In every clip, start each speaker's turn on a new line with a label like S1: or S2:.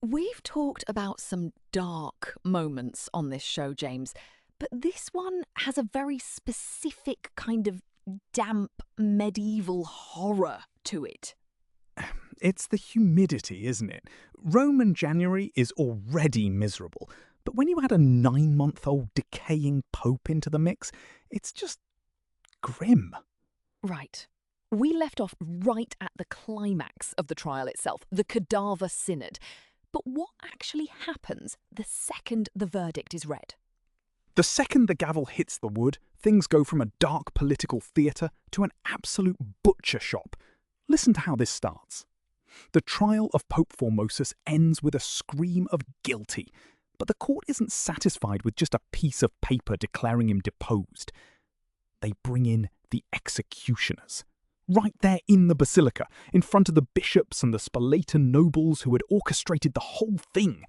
S1: We've talked about some dark moments on this show, James, but this one has a very specific kind of damp medieval horror to it.
S2: It's the humidity, isn't it? Roman January is already miserable, but when you add a 9-month-old decaying pope into the mix, it's just grim.
S1: Right. We left off right at the climax of the trial itself, the Cadaver Synod. But what actually happens the second the verdict is read?
S2: The second the gavel hits the wood, things go from a dark political theatre to an absolute butcher shop. Listen to how this starts. The trial of Pope Formosus ends with a scream of guilty, but the court isn't satisfied with just a piece of paper declaring him deposed. They bring in the executioners. Right there in the basilica, in front of the bishops and the Spartan nobles who had orchestrated the whole thing.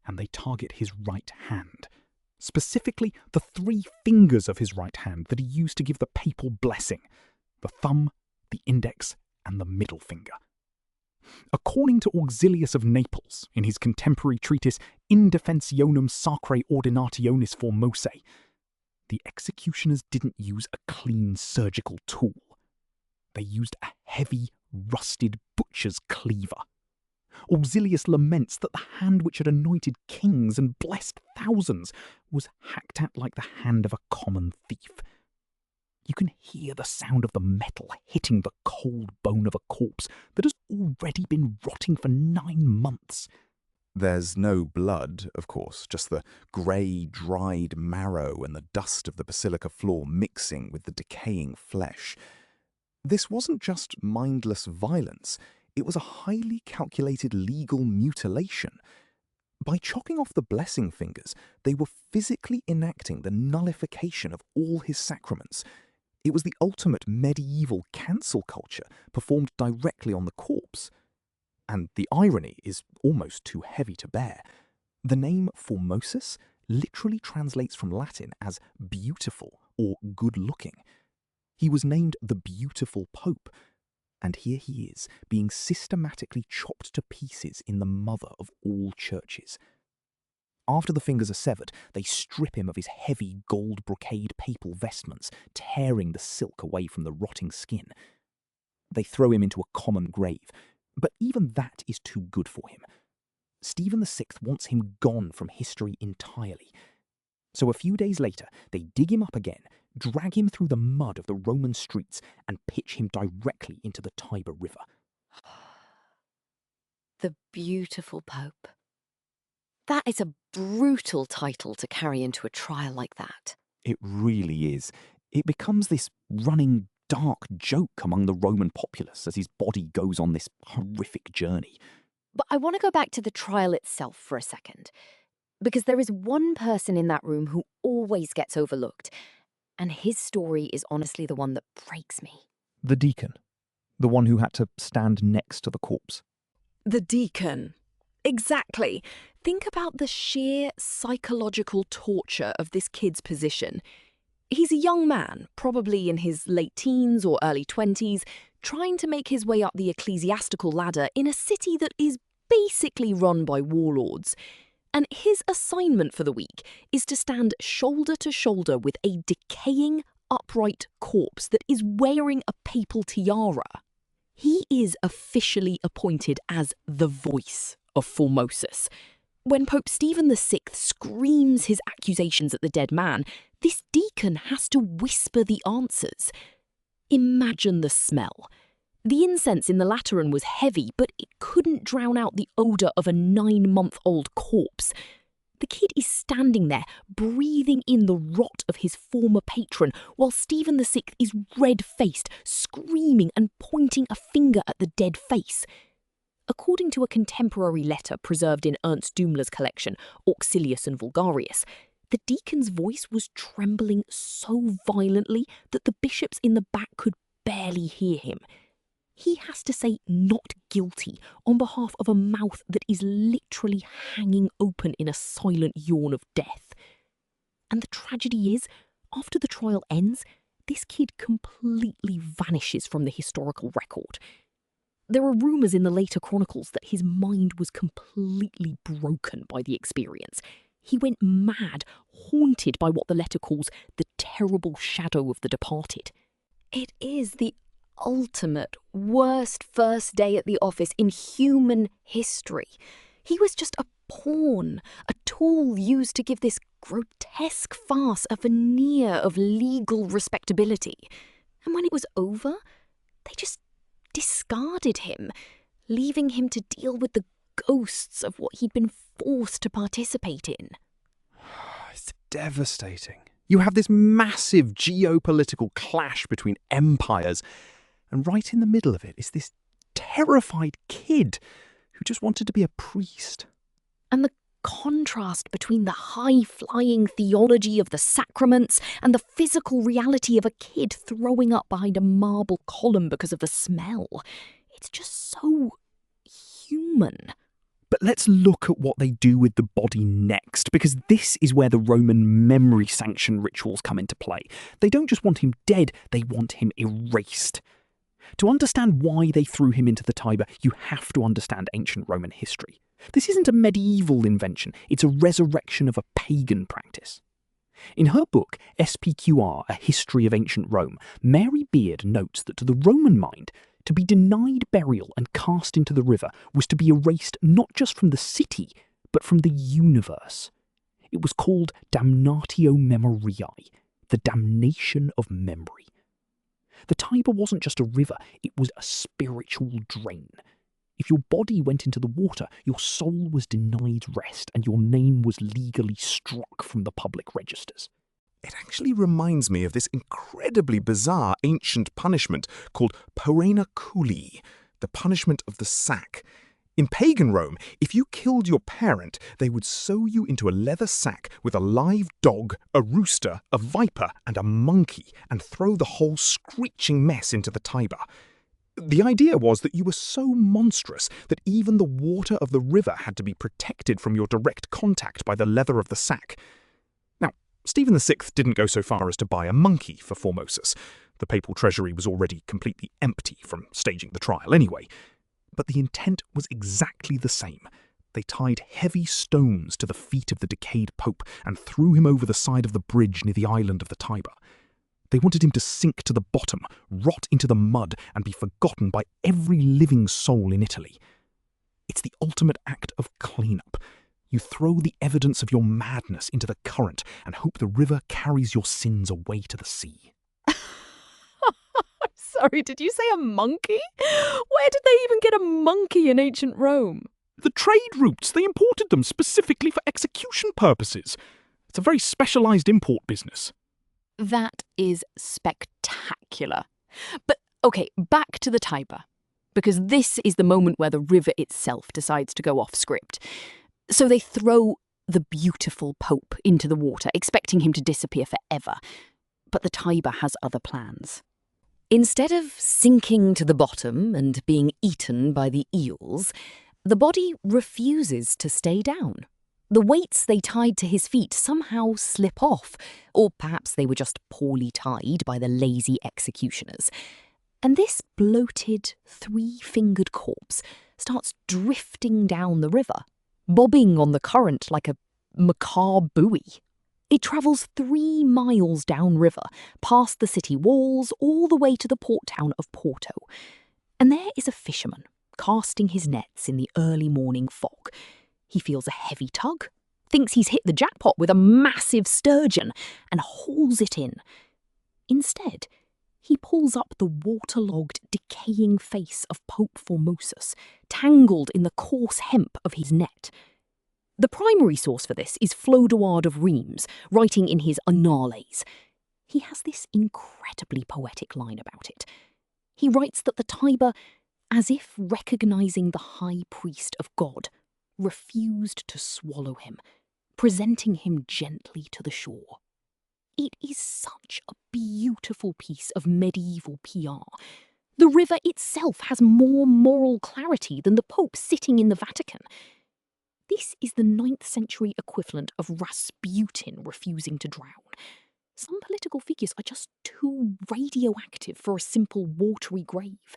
S2: And they target his right hand. Specifically, the 3 fingers of his right hand that he used to give the papal blessing. The thumb, the index, and the middle finger. According to Auxilius of Naples, in his contemporary treatise In Defensionem Sacrae Ordinationis Formosae, the executioners didn't use a clean surgical tool. They used a heavy, rusted butcher's cleaver. Auxilius laments that the hand which had anointed kings and blessed thousands was hacked at like the hand of a common thief. You can hear the sound of the metal hitting the cold bone of a corpse that has already been rotting for 9 months.
S3: There's no blood, of course, just the grey, dried marrow and the dust of the basilica floor mixing with the decaying flesh. This wasn't just mindless violence, it was a highly calculated legal mutilation. By chopping off the blessing fingers, they were physically enacting the nullification of all his sacraments. It was the ultimate medieval cancel culture performed directly on the corpse. And the irony is almost too heavy to bear. The name Formosus literally translates from Latin as beautiful or good-looking. He was named the Beautiful Pope, and here he is, being systematically chopped to pieces in the mother of all churches. After the fingers are severed, they strip him of his heavy gold brocade papal vestments, tearing the silk away from the rotting skin. They throw him into a common grave, but even that is too good for him. Stephen VI wants him gone from history entirely. So a few days later, they dig him up again, drag him through the mud of the Roman streets, and pitch him directly into the Tiber River.
S1: The Beautiful Pope. That is a brutal title to carry into a trial like that.
S2: It really is. It becomes this running dark joke among the Roman populace as his body goes on this horrific journey.
S1: But I want to go back to the trial itself for a second, because there is one person in that room who always gets overlooked, and his story is honestly the one that breaks me.
S2: The deacon. The one who had to stand next to the corpse.
S1: The deacon. Exactly. Think about the sheer psychological torture of this kid's position. He's a young man, probably in his late teens or early 20s, trying to make his way up the ecclesiastical ladder in a city that is basically run by warlords. And his assignment for the week is to stand shoulder to shoulder with a decaying, upright corpse that is wearing a papal tiara. He is officially appointed as the voice of Formosus. When Pope Stephen VI screams his accusations at the dead man, this deacon has to whisper the answers. Imagine the smell. The incense in the Lateran was heavy, but it couldn't drown out the odour of a 9-month-old corpse. The kid is standing there, breathing in the rot of his former patron, while Stephen VI is red-faced, screaming and pointing a finger at the dead face. According to a contemporary letter preserved in Ernst Dümler's collection, Auxilius and Vulgarius, the deacon's voice was trembling so violently that the bishops in the back could barely hear him. He has to say not guilty on behalf of a mouth that is literally hanging open in a silent yawn of death. And the tragedy is, after the trial ends, this kid completely vanishes from the historical record. There are rumours in the later chronicles that his mind was completely broken by the experience. He went mad, haunted by what the letter calls the terrible shadow of the departed. It is the ultimate worst first day at the office in human history. He was just a pawn, a tool used to give this grotesque farce a veneer of legal respectability. And when it was over, they just discarded him, leaving him to deal with the ghosts of what he'd been forced to participate in.
S2: It's devastating. You have this massive geopolitical clash between empires, and right in the middle of it is this terrified kid who just wanted to be a priest.
S1: And the contrast between the high-flying theology of the sacraments and the physical reality of a kid throwing up behind a marble column because of the smell. It's just so human.
S2: But let's look at what they do with the body next, because this is where the Roman memory sanction rituals come into play. They don't just want him dead, they want him erased. To understand why they threw him into the Tiber, you have to understand ancient Roman history. This isn't a medieval invention, it's a resurrection of a pagan practice. In her book, SPQR, A History of Ancient Rome, Mary Beard notes that to the Roman mind, to be denied burial and cast into the river was to be erased not just from the city, but from the universe. It was called damnatio memoriae, the damnation of memory. The Tiber wasn't just a river, it was a spiritual drain. If your body went into the water, your soul was denied rest and your name was legally struck from the public registers.
S3: It actually reminds me of this incredibly bizarre ancient punishment called poena culi, the punishment of the sack. In pagan Rome, if you killed your parent, they would sew you into a leather sack with a live dog, a rooster, a viper, and a monkey, and throw the whole screeching mess into the Tiber. The idea was that you were so monstrous that even the water of the river had to be protected from your direct contact by the leather of the sack. Now, Stephen VI didn't go so far as to buy a monkey for Formosus. The papal treasury was already completely empty from staging the trial anyway. But the intent was exactly the same. They tied heavy stones to the feet of the decayed pope and threw him over the side of the bridge near the island of the Tiber. They wanted him to sink to the bottom, rot into the mud, and be forgotten by every living soul in Italy. It's the ultimate act of cleanup. You throw the evidence of your madness into the current and hope the river carries your sins away to the sea.
S1: Sorry, did you say a monkey? Where did they even get a monkey in ancient Rome?
S2: The trade routes, they imported them specifically for execution purposes. It's a very specialised import business.
S1: That is spectacular. But, okay, back to the Tiber. Because this is the moment where the river itself decides to go off script. So they throw the beautiful Pope into the water, expecting him to disappear forever. But the Tiber has other plans. Instead of sinking to the bottom and being eaten by the eels, the body refuses to stay down. The weights they tied to his feet somehow slip off, or perhaps they were just poorly tied by the lazy executioners. And this bloated, three-fingered corpse starts drifting down the river, bobbing on the current like a macabre buoy. It travels 3 miles downriver, past the city walls, all the way to the port town of Porto. And there is a fisherman, casting his nets in the early morning fog. He feels a heavy tug, thinks he's hit the jackpot with a massive sturgeon, and hauls it in. Instead, he pulls up the waterlogged, decaying face of Pope Formosus, tangled in the coarse hemp of his net. The primary source for this is Flodoard of Rheims, writing in his Annales. He has this incredibly poetic line about it. He writes that the Tiber, as if recognising the high priest of God, refused to swallow him, presenting him gently to the shore. It is such a beautiful piece of medieval PR. The river itself has more moral clarity than the Pope sitting in the Vatican. This is the 9th century equivalent of Rasputin refusing to drown. Some political figures are just too radioactive for a simple watery grave.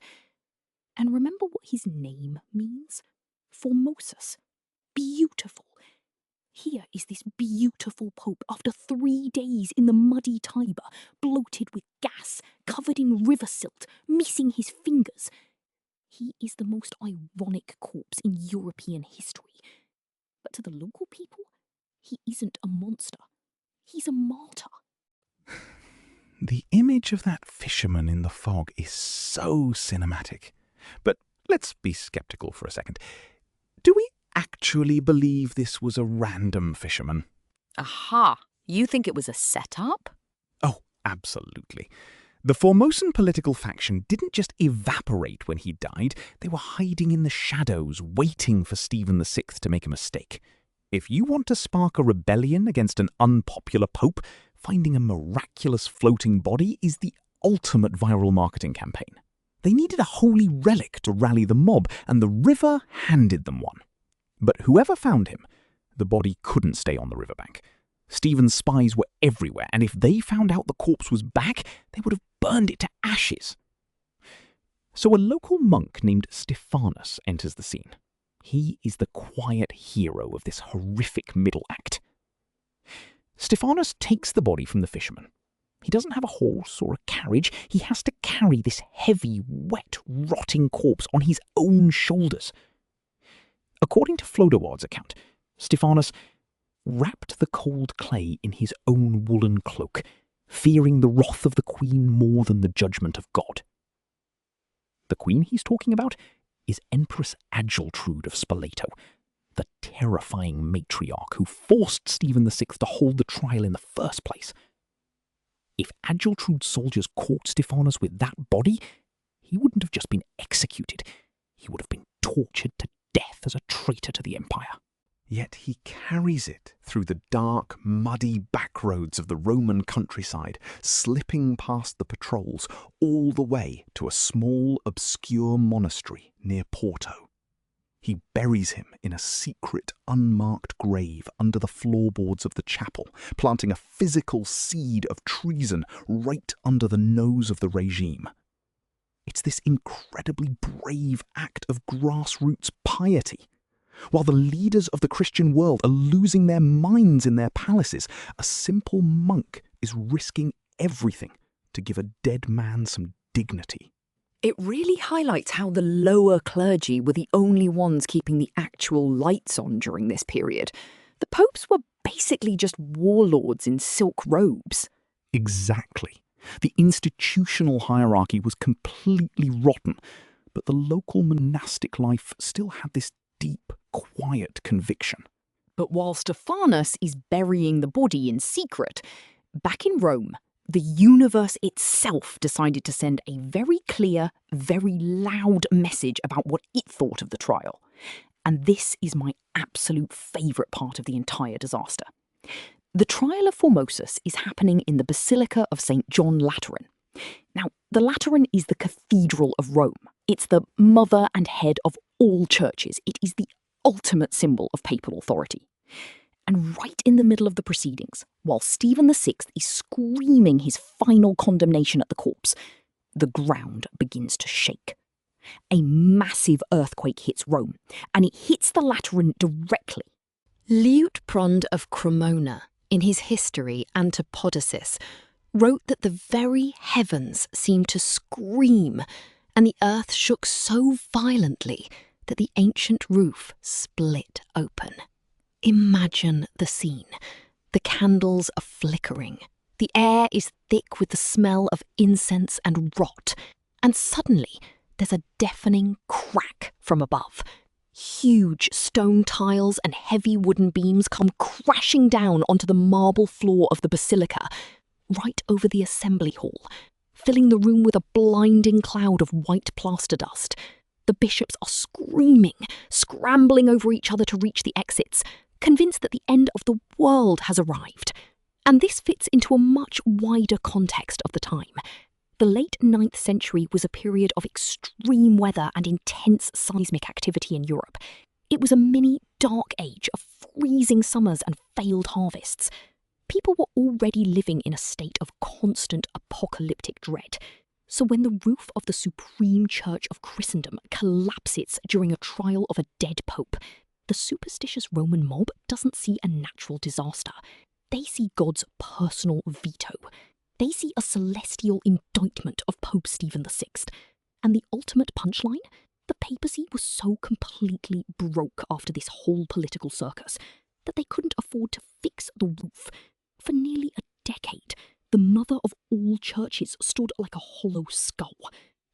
S4: And remember what his name means? Formosus. Beautiful. Here is this beautiful Pope after 3 days in the muddy Tiber, bloated with gas, covered in river silt, missing his fingers. He is the most ironic corpse in European history. But to the local people, he isn't a monster. He's a martyr.
S2: The image of that fisherman in the fog is so cinematic. But let's be skeptical for a second. Do we actually believe this was a random fisherman?
S1: Aha! You think it was a setup?
S2: Oh, absolutely. The Formosan political faction didn't just evaporate when he died, they were hiding in the shadows, waiting for Stephen VI to make a mistake. If you want to spark a rebellion against an unpopular pope, finding a miraculous floating body is the ultimate viral marketing campaign. They needed a holy relic to rally the mob, and the river handed them one. But whoever found him, the body couldn't stay on the riverbank. Stephen's spies were everywhere, and if they found out the corpse was back, they would have burned it to ashes. So a local monk named Stephanus enters the scene. He is the quiet hero of this horrific middle act. Stephanus takes the body from the fisherman. He doesn't have a horse or a carriage. He has to carry this heavy, wet, rotting corpse on his own shoulders. According to Flodoard's account, Stephanus wrapped the cold clay in his own woolen cloak, fearing the wrath of the queen more than the judgment of God. The queen he's talking about is Empress Adgeltrude of Spoleto, the terrifying matriarch who forced Stephen VI to hold the trial in the first place. If Adgeltrude's soldiers caught Stephanus with that body, he wouldn't have just been executed, he would have been tortured to death as a traitor to the empire. Yet he carries it through the dark, muddy backroads of the Roman countryside, slipping past the patrols all the way to a small, obscure monastery near Porto. He buries him in a secret, unmarked grave under the floorboards of the chapel, planting a physical seed of treason right under the nose of the regime. It's this incredibly brave act of grassroots piety. While the leaders of the Christian world are losing their minds in their palaces, a simple monk is risking everything to give a dead man some dignity.
S1: It really highlights how the lower clergy were the only ones keeping the actual lights on during this period. The popes were basically just warlords in silk robes.
S2: Exactly. The institutional hierarchy was completely rotten, but the local monastic life still had this deep, quiet conviction.
S1: But while Stephanus is burying the body in secret, back in Rome, the universe itself decided to send a very clear, very loud message about what it thought of the trial. And this is my absolute favourite part of the entire disaster. The trial of Formosus is happening in the Basilica of St. John Lateran. Now, the Lateran is the cathedral of Rome. It's the mother and head of all churches. It is the ultimate symbol of papal authority. And right in the middle of the proceedings, while Stephen VI is screaming his final condemnation at the corpse, the ground begins to shake. A massive earthquake hits Rome, and it hits the Lateran directly. Liutprand of Cremona, in his history Antipodesis, wrote that the very heavens seemed to scream, and the earth shook so violently that the ancient roof split open. Imagine the scene. The candles are flickering. The air is thick with the smell of incense and rot. And suddenly, there's a deafening crack from above. Huge stone tiles and heavy wooden beams come crashing down onto the marble floor of the basilica, right over the assembly hall, filling the room with a blinding cloud of white plaster dust. The bishops are screaming, scrambling over each other to reach the exits, convinced that the end of the world has arrived. And this fits into a much wider context of the time. The late 9th century was a period of extreme weather and intense seismic activity in Europe. It was a mini dark age of freezing summers and failed harvests. People were already living in a state of constant apocalyptic dread.
S4: So when the roof of the Supreme Church of Christendom collapses during a trial of a dead pope, the superstitious Roman mob doesn't see a natural disaster. They see God's personal veto. They see a celestial indictment of Pope Stephen VI. And the ultimate punchline? The papacy was so completely broke after this whole political circus that they couldn't afford to fix the roof. For nearly a decade, the mother of all churches stood like a hollow skull,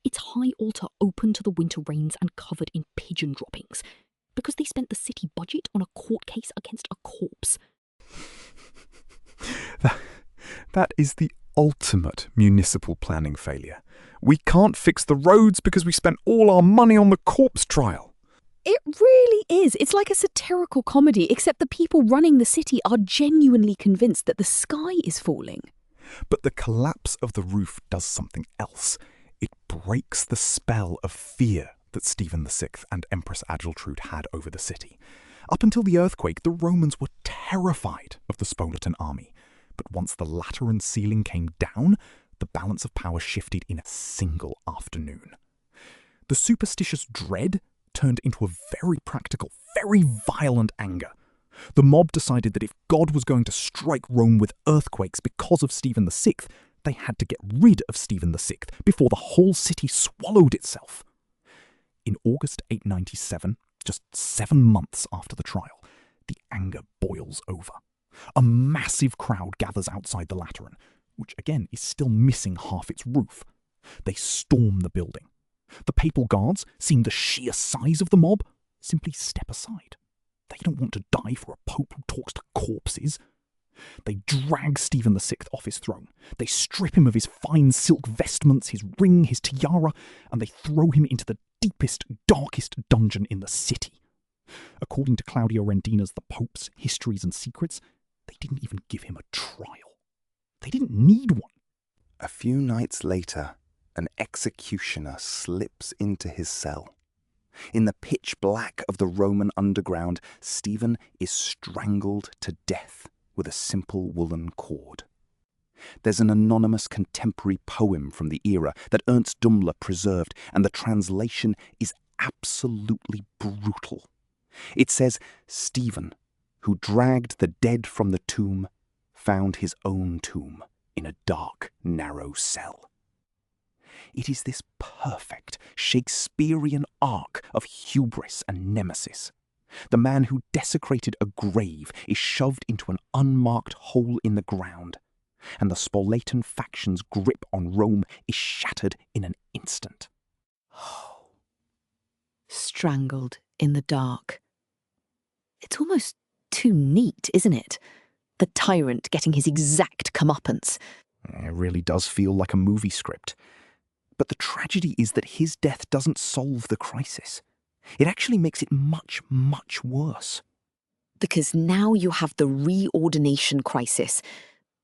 S4: its high altar open to the winter rains and covered in pigeon droppings, because they spent the city budget on a court case against a corpse.
S2: That is the ultimate municipal planning failure. We can't fix the roads because we spent all our money on the corpse trial.
S1: It really is. It's like a satirical comedy, except the people running the city are genuinely convinced that the sky is falling.
S2: But the collapse of the roof does something else. It breaks the spell of fear that Stephen VI and Empress Adgeltrude had over the city. Up until the earthquake, the Romans were terrified of the Spolitan army. But once the Lateran ceiling came down, the balance of power shifted in a single afternoon. The superstitious dread turned into a very practical, very violent anger. The mob decided that if God was going to strike Rome with earthquakes because of Stephen VI, they had to get rid of Stephen VI before the whole city swallowed itself. In August 897, just 7 months after the trial, the anger boils over. A massive crowd gathers outside the Lateran, which again is still missing half its roof. They storm the building. The papal guards, seeing the sheer size of the mob, simply step aside. They don't want to die for a pope who talks to corpses. They drag Stephen VI off his throne. They strip him of his fine silk vestments, his ring, his tiara, and they throw him into the deepest, darkest dungeon in the city. According to Claudio Rendina's The Pope's Histories and Secrets, they didn't even give him a trial. They didn't need one.
S3: A few nights later, an executioner slips into his cell. In the pitch black of the Roman underground, Stephen is strangled to death with a simple woolen cord. There's an anonymous contemporary poem from the era that Ernst Dummler preserved, and the translation is absolutely brutal. It says, Stephen, who dragged the dead from the tomb, found his own tomb in a dark, narrow cell. It is this perfect Shakespearean arc of hubris and nemesis. The man who desecrated a grave is shoved into an unmarked hole in the ground, and the Spolitan faction's grip on Rome is shattered in an instant.
S1: Strangled in the dark. It's almost too neat, isn't it? The tyrant getting his exact comeuppance.
S2: It really does feel like a movie script. But the tragedy is that his death doesn't solve the crisis. It actually makes it much, much worse.
S1: Because now you have the reordination crisis.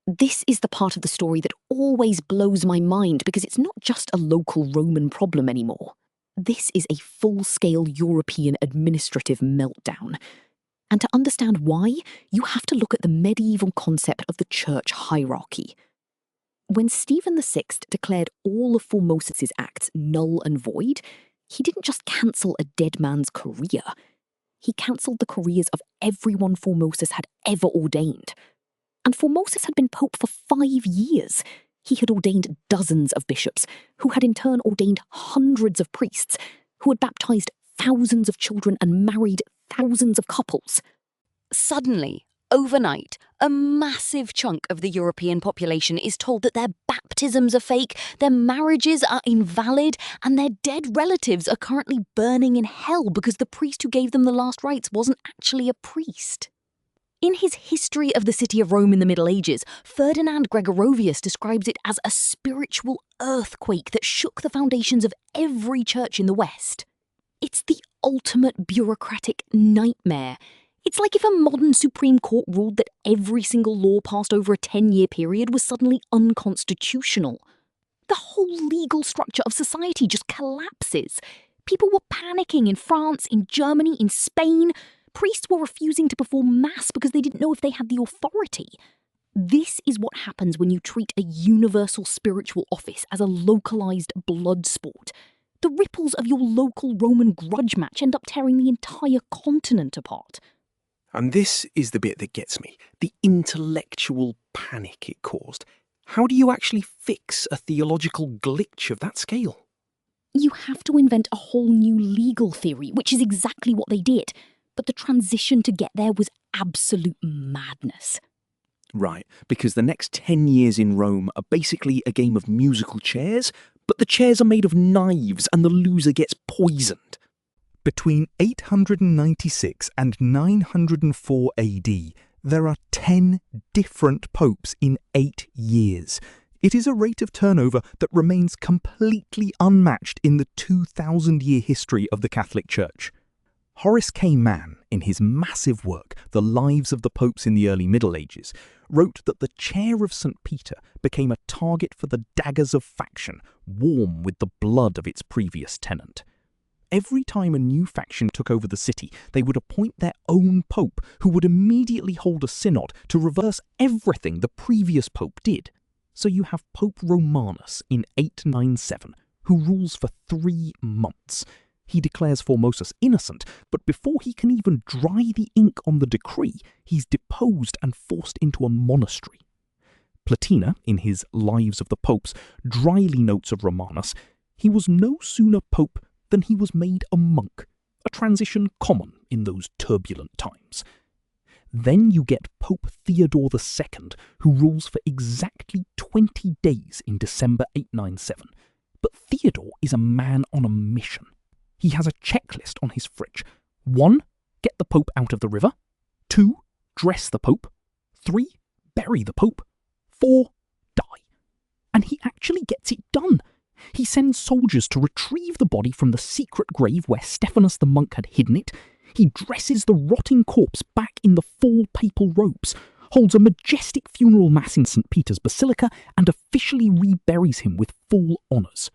S1: This is the part of the story that always blows my mind because it's not just a local Roman problem anymore. This is a full-scale European administrative meltdown. And to understand why, you have to look at the medieval concept of the church hierarchy. When Stephen VI declared all of Formosus' acts null and void, he didn't just cancel a dead man's career. He cancelled the careers of everyone Formosus had ever ordained. And Formosus had been pope for 5 years. He had ordained dozens of bishops, who had in turn ordained hundreds of priests, who had baptized thousands of children and married thousands of couples.
S5: Suddenly, overnight, a massive chunk of the European population is told that their baptisms are fake, their marriages are invalid, and their dead relatives are currently burning in hell because the priest who gave them the last rites wasn't actually a priest. In his History of the City of Rome in the Middle Ages, Ferdinand Gregorovius describes it as a spiritual earthquake that shook the foundations of every church in the West. It's the ultimate bureaucratic nightmare. It's like if a modern Supreme Court ruled that every single law passed over a 10-year period was suddenly unconstitutional. The whole legal structure of society just collapses. People were panicking in France, in Germany, in Spain. Priests were refusing to perform mass because they didn't know if they had the authority.
S4: This is what happens when you treat a universal spiritual office as a localised blood sport. The ripples of your local Roman grudge match end up tearing the entire continent apart.
S6: And this is the bit that gets me, the intellectual panic it caused. How do you actually fix a theological glitch of that scale?
S4: You have to invent a whole new legal theory, which is exactly what they did. But the transition to get there was absolute madness.
S6: Right, because the next 10 years in Rome are basically a game of musical chairs, but the chairs are made of knives and the loser gets poisoned.
S2: Between 896 and 904 AD, there are 10 different popes in 8 years. It is a rate of turnover that remains completely unmatched in the 2,000-year history of the Catholic Church. Horace K. Mann, in his massive work, The Lives of the Popes in the Early Middle Ages, wrote that the chair of St. Peter became a target for the daggers of faction, warm with the blood of its previous tenant. Every time a new faction took over the city, they would appoint their own pope, who would immediately hold a synod to reverse everything the previous pope did. So you have Pope Romanus in 897, who rules for 3 months. He declares Formosus innocent, but before he can even dry the ink on the decree, he's deposed and forced into a monastery. Platina, in his Lives of the Popes, dryly notes of Romanus, he was no sooner pope than he was made a monk, a transition common in those turbulent times. Then you get Pope Theodore II, who rules for exactly 20 days in December 897. But Theodore is a man on a mission. He has a checklist on his fridge. 1. Get the Pope out of the river. 2. Dress the Pope. 3. Bury the Pope. 4. Die. And he actually gets it done. He sends soldiers to retrieve the body from the secret grave where Stephanus the monk had hidden it. He dresses the rotting corpse back in the full papal robes, holds a majestic funeral mass in St. Peter's Basilica, and officially reburies him with full honours.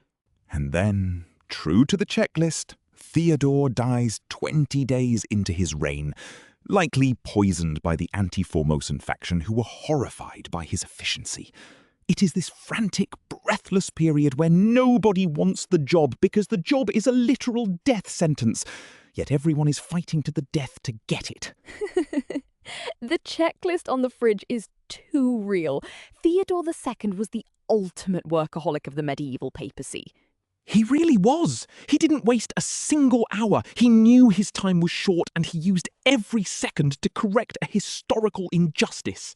S3: And then, true to the checklist, Theodore dies 20 days into his reign, likely poisoned by the anti-Formosan faction who were horrified by his efficiency. It is this frantic, breathless period where nobody wants the job because the job is a literal death sentence, yet everyone is fighting to the death to get it.
S1: The checklist on the fridge is too real. Theodore II was the ultimate workaholic of the medieval papacy.
S6: He really was. He didn't waste a single hour. He knew his time was short and he used every second to correct a historical injustice.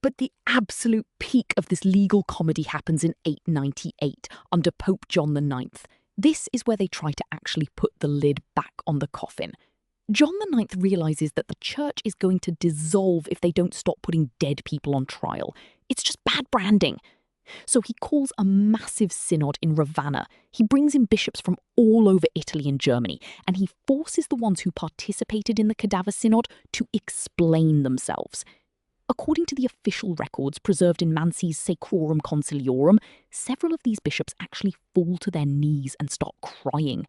S1: But the absolute peak of this legal comedy happens in 898 under Pope John IX. This is where they try to actually put the lid back on the coffin. John IX realises that the church is going to dissolve if they don't stop putting dead people on trial. It's just bad branding. So he calls a massive synod in Ravenna. He brings in bishops from all over Italy and Germany, and he forces the ones who participated in the Cadaver Synod to explain themselves. According to the official records preserved in Mansi's Sacrorum Conciliorum, several of these bishops actually fall to their knees and start crying.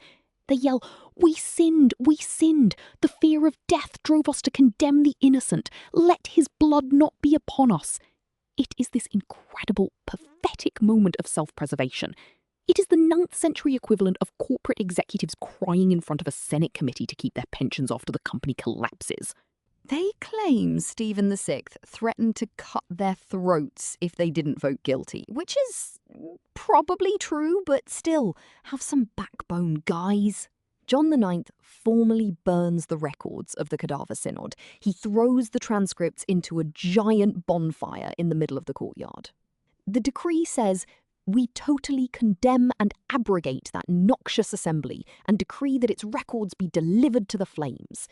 S1: They yell, "We sinned, we sinned. The fear of death drove us to condemn the innocent. Let his blood not be upon us." It is this incredible, pathetic moment of self-preservation. It is the 9th century equivalent of corporate executives crying in front of a Senate committee to keep their pensions after the company collapses.
S5: They claim Stephen VI threatened to cut their throats if they didn't vote guilty, which is probably true, but still, have some backbone, guys. John IX formally burns the records of the Cadaver Synod. He throws the transcripts into a giant bonfire in the middle of the courtyard. The decree says, "We totally condemn and abrogate that noxious assembly and decree that its records be delivered to the flames."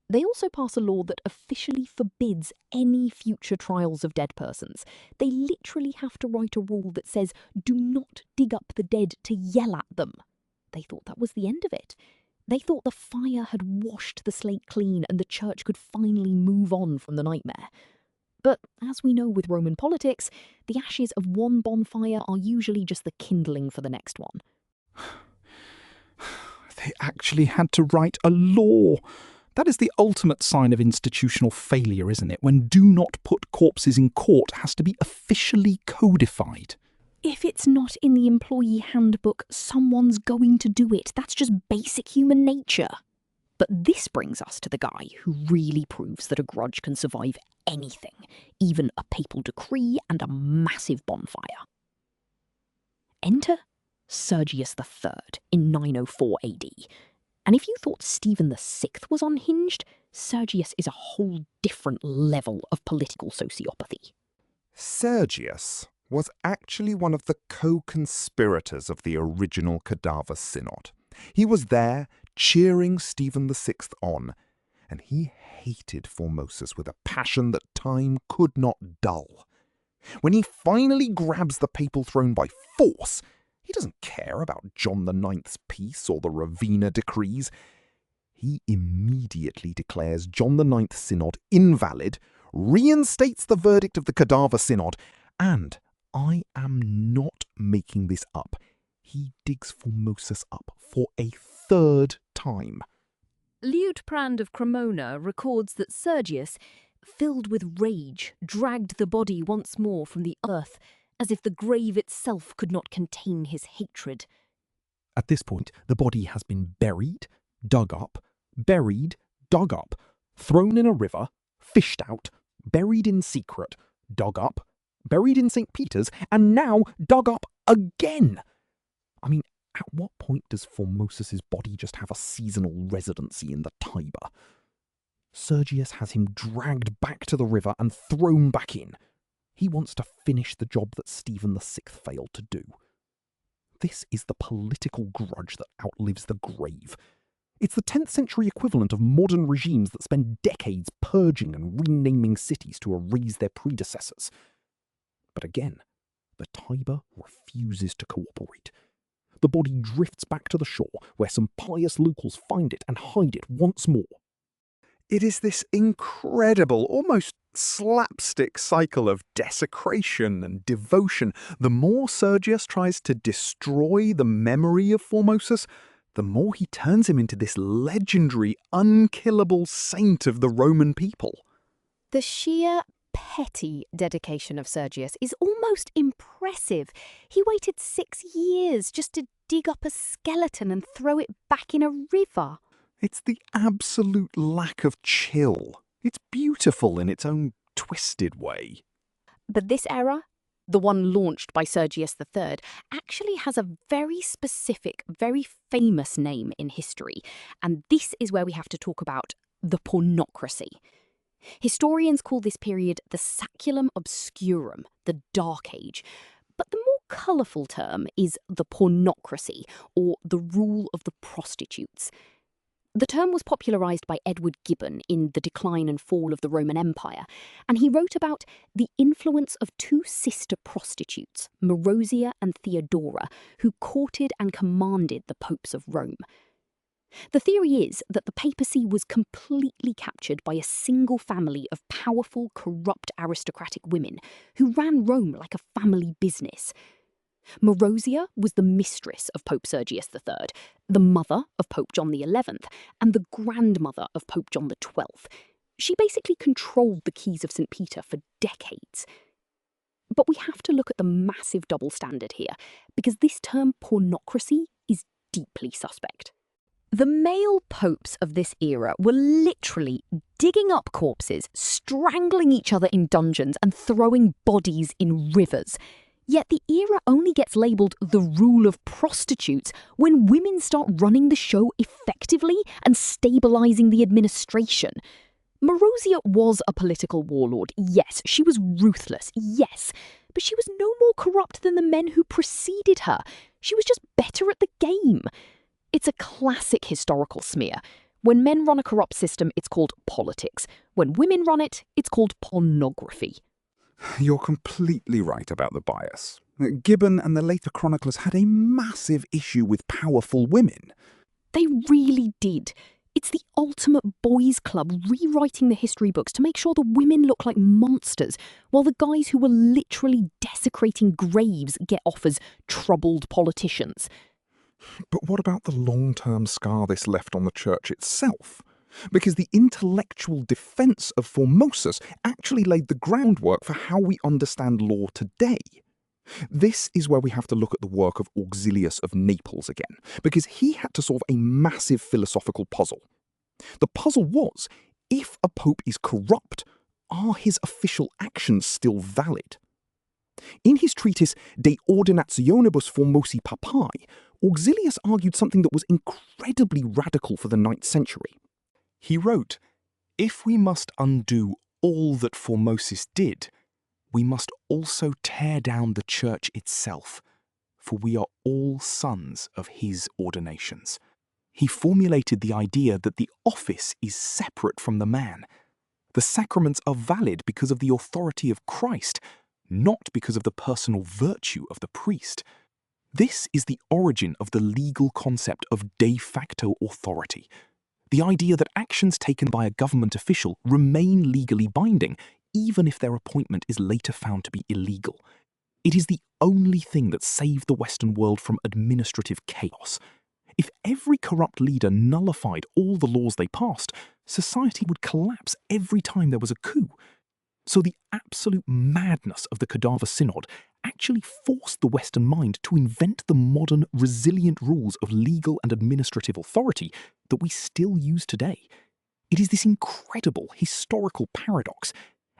S5: They also pass a law that officially forbids any future trials of dead persons. They literally have to write a rule that says, "Do not dig up the dead to yell at them." They thought that was the end of it. They thought the fire had washed the slate clean and the church could finally move on from the nightmare. But as we know with Roman politics, the ashes of one bonfire are usually just the kindling for the next one.
S2: They actually had to write a law. That is the ultimate sign of institutional failure, isn't it? When do not put corpses in court has to be officially codified.
S4: If it's not in the employee handbook, someone's going to do it. That's just basic human nature. But this brings us to the guy who really proves that a grudge can survive anything, even a papal decree and a massive bonfire. Enter Sergius III in 904 AD. And if you thought Stephen VI was unhinged, Sergius is a whole different level of political sociopathy.
S3: Sergius was actually one of the co-conspirators of the original Cadaver Synod. He was there cheering Stephen VI on, and he hated Formosus with a passion that time could not dull. When he finally grabs the papal throne by force, he doesn't care about John IX's peace or the Ravenna decrees. He immediately declares John IX's synod invalid, reinstates the verdict of the Cadaver Synod, and, I am not making this up, he digs Formosus up for a third time.
S5: Liutprand of Cremona records that Sergius, filled with rage, dragged the body once more from the earth, as if the grave itself could not contain his hatred.
S2: At this point, the body has been buried, dug up, buried, dug up, thrown in a river, fished out, buried in secret, dug up, buried in St. Peter's, and now dug up again. I mean, at what point does Formosus's body just have a seasonal residency in the Tiber? Sergius has him dragged back to the river and thrown back in. He wants to finish the job that Stephen VI failed to do. This is the political grudge that outlives the grave. It's the 10th century equivalent of modern regimes that spend decades purging and renaming cities to erase their predecessors. But again, the Tiber refuses to cooperate. The body drifts back to the shore, where some pious locals find it and hide it once more.
S3: It is this incredible, almost slapstick cycle of desecration and devotion. The more Sergius tries to destroy the memory of Formosus, the more he turns him into this legendary, unkillable saint of the Roman people.
S1: The sheer petty dedication of Sergius is almost impressive. He waited 6 years just to dig up a skeleton and throw it back in a river.
S3: It's the absolute lack of chill. It's beautiful in its own twisted way.
S1: But this era, the one launched by Sergius III, actually has a very specific, very famous name in history. And this is where we have to talk about the pornocracy. Historians call this period the Saculum Obscurum, the Dark Age. But the more colourful term is the pornocracy, or the rule of the prostitutes. The term was popularised by Edward Gibbon in The Decline and Fall of the Roman Empire, and he wrote about the influence of two sister prostitutes, Marozia and Theodora, who courted and commanded the popes of Rome. The theory is that the papacy was completely captured by a single family of powerful, corrupt aristocratic women who ran Rome like a family business. Marozia was the mistress of Pope Sergius III, the mother of Pope John XI, and the grandmother of Pope John XII. She basically controlled the keys of St. Peter for decades. But we have to look at the massive double standard here, because this term pornocracy is deeply suspect. The male popes of this era were literally digging up corpses, strangling each other in dungeons, and throwing bodies in rivers. Yet the era only gets labelled the rule of prostitutes when women start running the show effectively and stabilising the administration. Marozia was a political warlord, yes. She was ruthless, yes. But she was no more corrupt than the men who preceded her. She was just better at the game. It's a classic historical smear. When men run a corrupt system, it's called politics. When women run it, it's called pornography.
S3: You're completely right about the bias. Gibbon and the later chroniclers had a massive issue with powerful women.
S4: They really did. It's the ultimate boys' club rewriting the history books to make sure the women look like monsters, while the guys who were literally desecrating graves get off as troubled politicians.
S3: But what about the long-term scar this left on the church itself? because the intellectual defense of Formosus actually laid the groundwork for how we understand law today. This is where we have to look at the work of Auxilius of Naples again, because he had to solve a massive philosophical puzzle. The puzzle was, if a pope is corrupt, are his official actions still valid? In his treatise De Ordinationibus Formosi Papae, Auxilius argued something that was incredibly radical for the 9th century. He wrote, "If we must undo all that Formosus did, we must also tear down the church itself, for we are all sons of his ordinations." He formulated the idea that the office is separate from the man. The sacraments are valid because of the authority of Christ, not because of the personal virtue of the priest. This is the origin of the legal concept of de facto authority, the idea that actions taken by a government official remain legally binding, even if their appointment is later found to be illegal. It is the only thing that saved the Western world from administrative chaos. If every corrupt leader nullified all the laws they passed, society would collapse every time there was a coup. So the absolute madness of the Cadaver Synod actually forced the Western mind to invent the modern, resilient rules of legal and administrative authority that we still use today. It is this incredible historical paradox.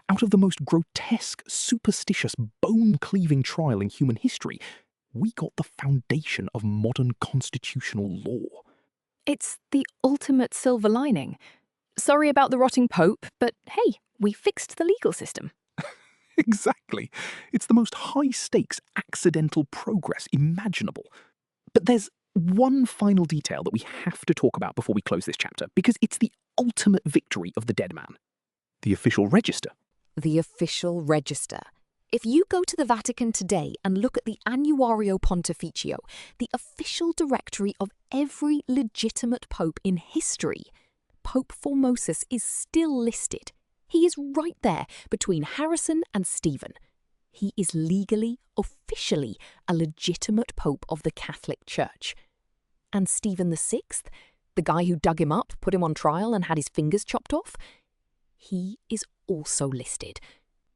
S3: Out of the most grotesque, superstitious, bone-cleaving trial in human history, we got the foundation of modern constitutional law.
S1: It's the ultimate silver lining. Sorry about the rotting pope, but hey, we fixed the legal system.
S2: Exactly. It's the most high-stakes accidental progress imaginable. But there's one final detail that we have to talk about before we close this chapter, because it's the ultimate victory of the dead man. The official register.
S5: The official register. If you go to the Vatican today and look at the Annuario Pontificio, the official directory of every legitimate pope in history, Pope Formosus is still listed. He is right there between Harrison and Stephen. He is legally, officially, a legitimate pope of the Catholic Church. And Stephen VI, the guy who dug him up, put him on trial and had his fingers chopped off, he is also listed.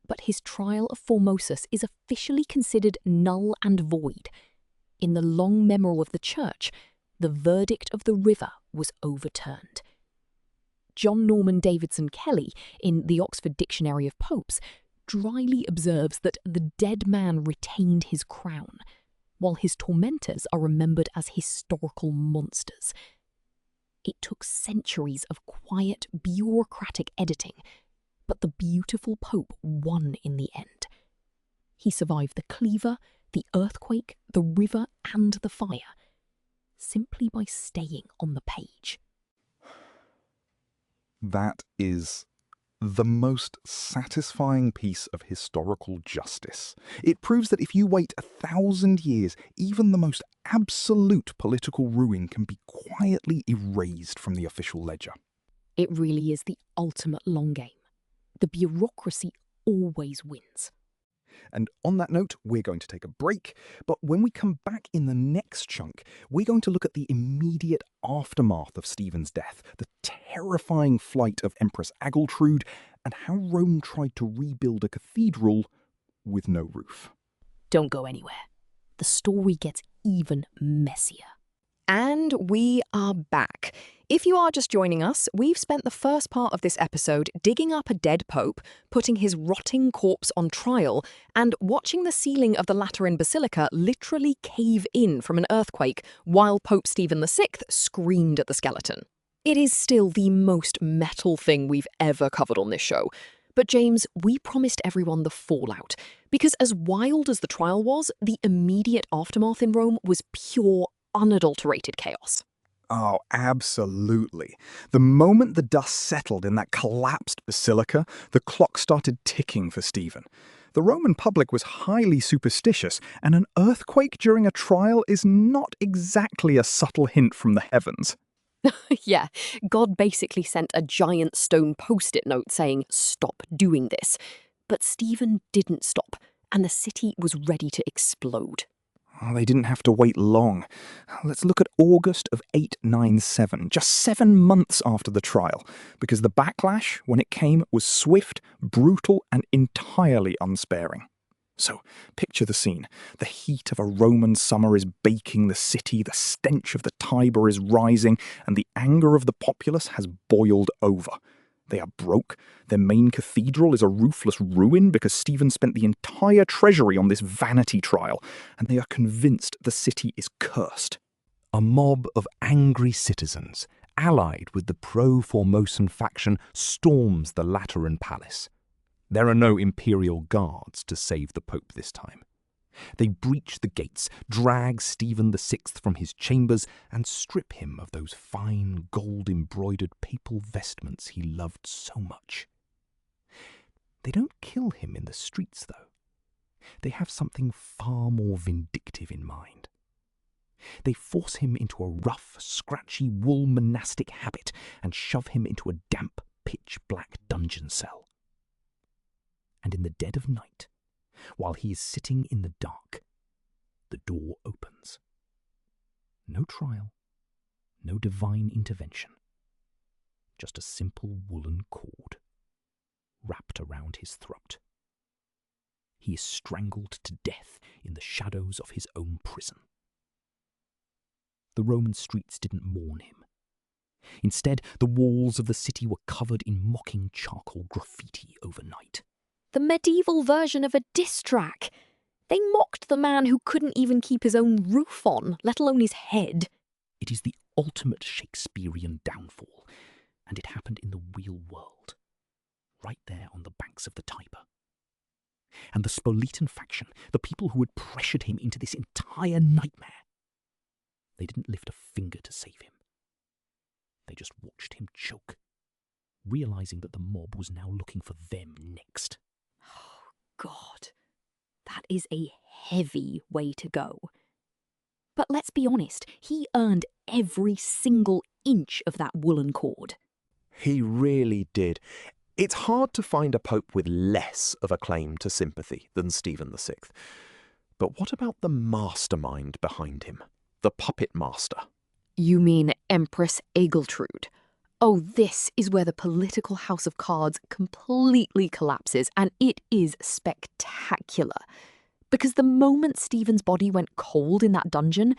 S5: But his trial of Formosus is officially considered null and void. In the long memorial of the Church, the verdict of the river was overturned. John Norman Davidson Kelly, in the Oxford Dictionary of Popes, dryly observes that the dead man retained his crown, while his tormentors are remembered as historical monsters. It took centuries of quiet, bureaucratic editing, but the beautiful Pope won in the end. He survived the cleaver, the earthquake, the river, and the fire, simply by staying on the page.
S3: That is the most satisfying piece of historical justice. It proves that if you wait 1,000 years, even the most absolute political ruin can be quietly erased from the official ledger.
S1: It really is the ultimate long game. The bureaucracy always wins.
S3: And on that note, we're going to take a break, but when we come back in the next chunk, we're going to look at the immediate aftermath of Stephen's death, the terrifying flight of Empress Agiltrude, and how Rome tried to rebuild a cathedral with no roof.
S1: Don't go anywhere. The story gets even messier.
S5: And we are back. If you are just joining us, we've spent the first part of this episode digging up a dead pope, putting his rotting corpse on trial, and watching the ceiling of the Lateran Basilica literally cave in from an earthquake while Pope Stephen VI screamed at the skeleton. It is still the most metal thing we've ever covered on this show. But James, we promised everyone the fallout, because as wild as the trial was, the immediate aftermath in Rome was pure, unadulterated chaos.
S3: Oh, absolutely. The moment the dust settled in that collapsed basilica, the clock started ticking for Stephen. The Roman public was highly superstitious, and an earthquake during a trial is not exactly a subtle hint from the heavens.
S1: Yeah, God basically sent a giant stone post-it note saying, "Stop doing this." But Stephen didn't stop, and the city was ready to explode.
S2: Oh, they didn't have to wait long. Let's look at August of 897, just 7 months after the trial, because the backlash, when it came, was swift, brutal, and entirely unsparing. So, picture the scene. The heat of a Roman summer is baking the city, the stench of the Tiber is rising, and the anger of the populace has boiled over. They are broke. Their main cathedral is a roofless ruin because Stephen spent the entire treasury on this vanity trial, and they are convinced the city is cursed.
S3: A mob of angry citizens, allied with the pro-Formosan faction, storms the Lateran palace. There are no imperial guards to save the Pope this time. They breach the gates, drag Stephen VI from his chambers, and strip him of those fine gold-embroidered papal vestments he loved so much. They don't kill him in the streets, though. They have something far more vindictive in mind. They force him into a rough, scratchy wool monastic habit and shove him into a damp, pitch-black dungeon cell. And in the dead of night, while he is sitting in the dark, the door opens. No trial, no divine intervention, just a simple woolen cord wrapped around his throat. He is strangled to death in the shadows of his own prison. The Roman streets didn't mourn him. Instead, the walls of the city were covered in mocking charcoal graffiti overnight.
S4: The medieval version of a diss track. They mocked the man who couldn't even keep his own roof on, let alone his head.
S3: It is the ultimate Shakespearean downfall, and it happened in the real world, right there on the banks of the Tiber. And the Spoletan faction, the people who had pressured him into this entire nightmare, they didn't lift a finger to save him. They just watched him choke, realizing that the mob was now looking for them next.
S4: Oh, God. That is a heavy way to go. But let's be honest, he earned every single inch of that woolen cord.
S6: He really did. It's hard to find a pope with less of a claim to sympathy than Stephen VI. But what about the mastermind behind him? The puppet master?
S1: You mean Empress Egeltrude? Oh, this is where the political house of cards completely collapses, and it is spectacular. Because the moment Stephen's body went cold in that dungeon,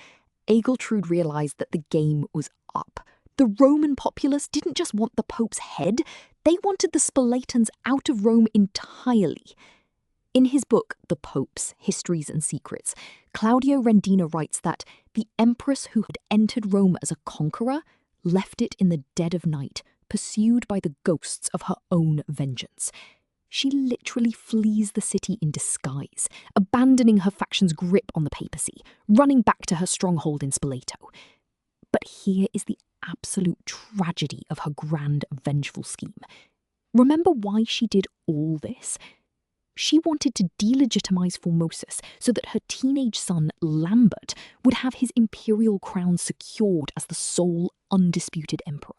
S1: Egeltrude realised that the game was up. The Roman populace didn't just want the Pope's head, they wanted the Spoletans out of Rome entirely. In his book, The Popes, Histories and Secrets, Claudio Rendina writes that the empress who had entered Rome as a conqueror left it in the dead of night, pursued by the ghosts of her own vengeance. She literally flees the city in disguise, abandoning her faction's grip on the papacy, running back to her stronghold in Spoleto. But here is the absolute tragedy of her grand, vengeful scheme. Remember why she did all this? She wanted to delegitimize Formosus so that her teenage son, Lambert, would have his imperial crown secured as the sole, undisputed emperor.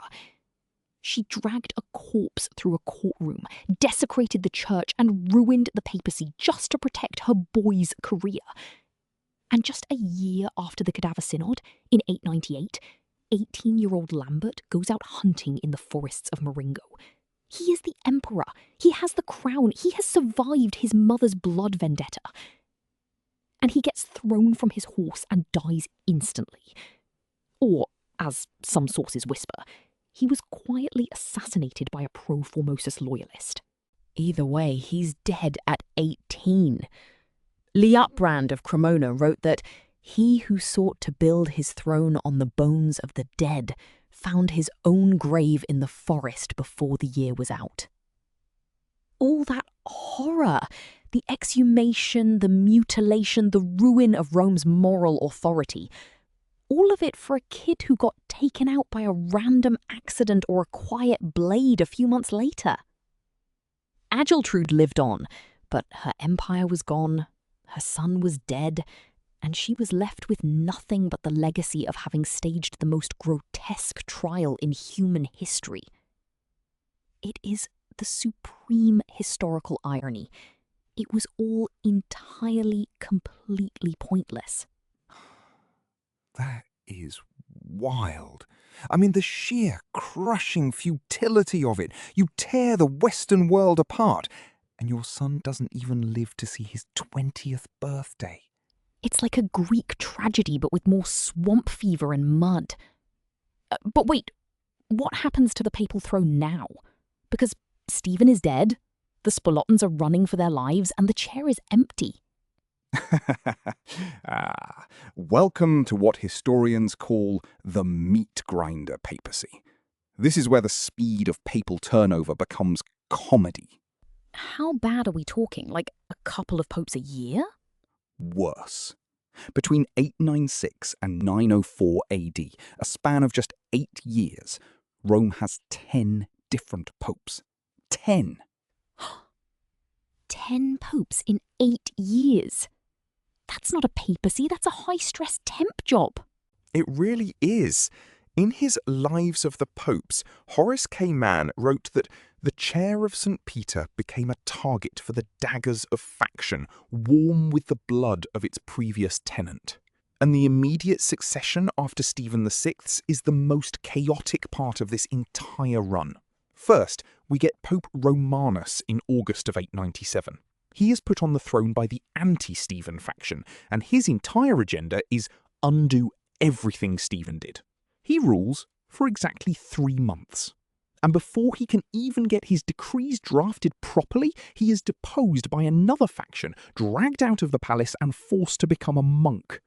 S1: She dragged a corpse through a courtroom, desecrated the church, and ruined the papacy just to protect her boy's career. And just a year after the Cadaver Synod, in 898, 18-year-old Lambert goes out hunting in the forests of Marengo. He is the emperor. He has the crown. He has survived his mother's blood vendetta. And he gets thrown from his horse and dies instantly. Or, as some sources whisper, he was quietly assassinated by a pro-Formosus loyalist. Either way, he's dead at 18. Liutprand of Cremona wrote that he who sought to build his throne on the bones of the dead found his own grave in the forest before the year was out. All that horror, the exhumation, the mutilation, the ruin of Rome's moral authority, all of it for a kid who got taken out by a random accident or a quiet blade a few months later. Egeltrude lived on, but her empire was gone, her son was dead, and she was left with nothing but the legacy of having staged the most grotesque trial in human history. It is the supreme historical irony. It was all entirely, completely pointless.
S3: That is wild. I mean, the sheer crushing futility of it. You tear the Western world apart, and your son doesn't even live to see his 20th birthday.
S4: It's like a Greek tragedy, but with more swamp fever and mud. But wait, what happens to the papal throne now? Because Stephen is dead, the Spolotans are running for their lives, and the chair is empty.
S3: Welcome to what historians call the meat grinder papacy. This is where the speed of papal turnover becomes comedy.
S4: How bad are we talking? Like a couple of popes a year?
S3: Worse. Between 896 and 904 AD, a span of just 8 years, Rome has 10 different popes. 10!
S4: 10 popes in 8 years? That's not a papacy, that's a high-stress temp job.
S6: It really is. In his Lives of the Popes, Horace K. Mann wrote that the chair of St. Peter became a target for the daggers of faction, warm with the blood of its previous tenant. And the immediate succession after Stephen VI's is the most chaotic part of this entire run. First, we get Pope Romanus in August of 897. He is put on the throne by the anti-Stephen faction, and his entire agenda is undo everything Stephen did. He rules for exactly 3 months. And before he can even get his decrees drafted properly, he is deposed by another faction, dragged out of the palace and forced to become a monk.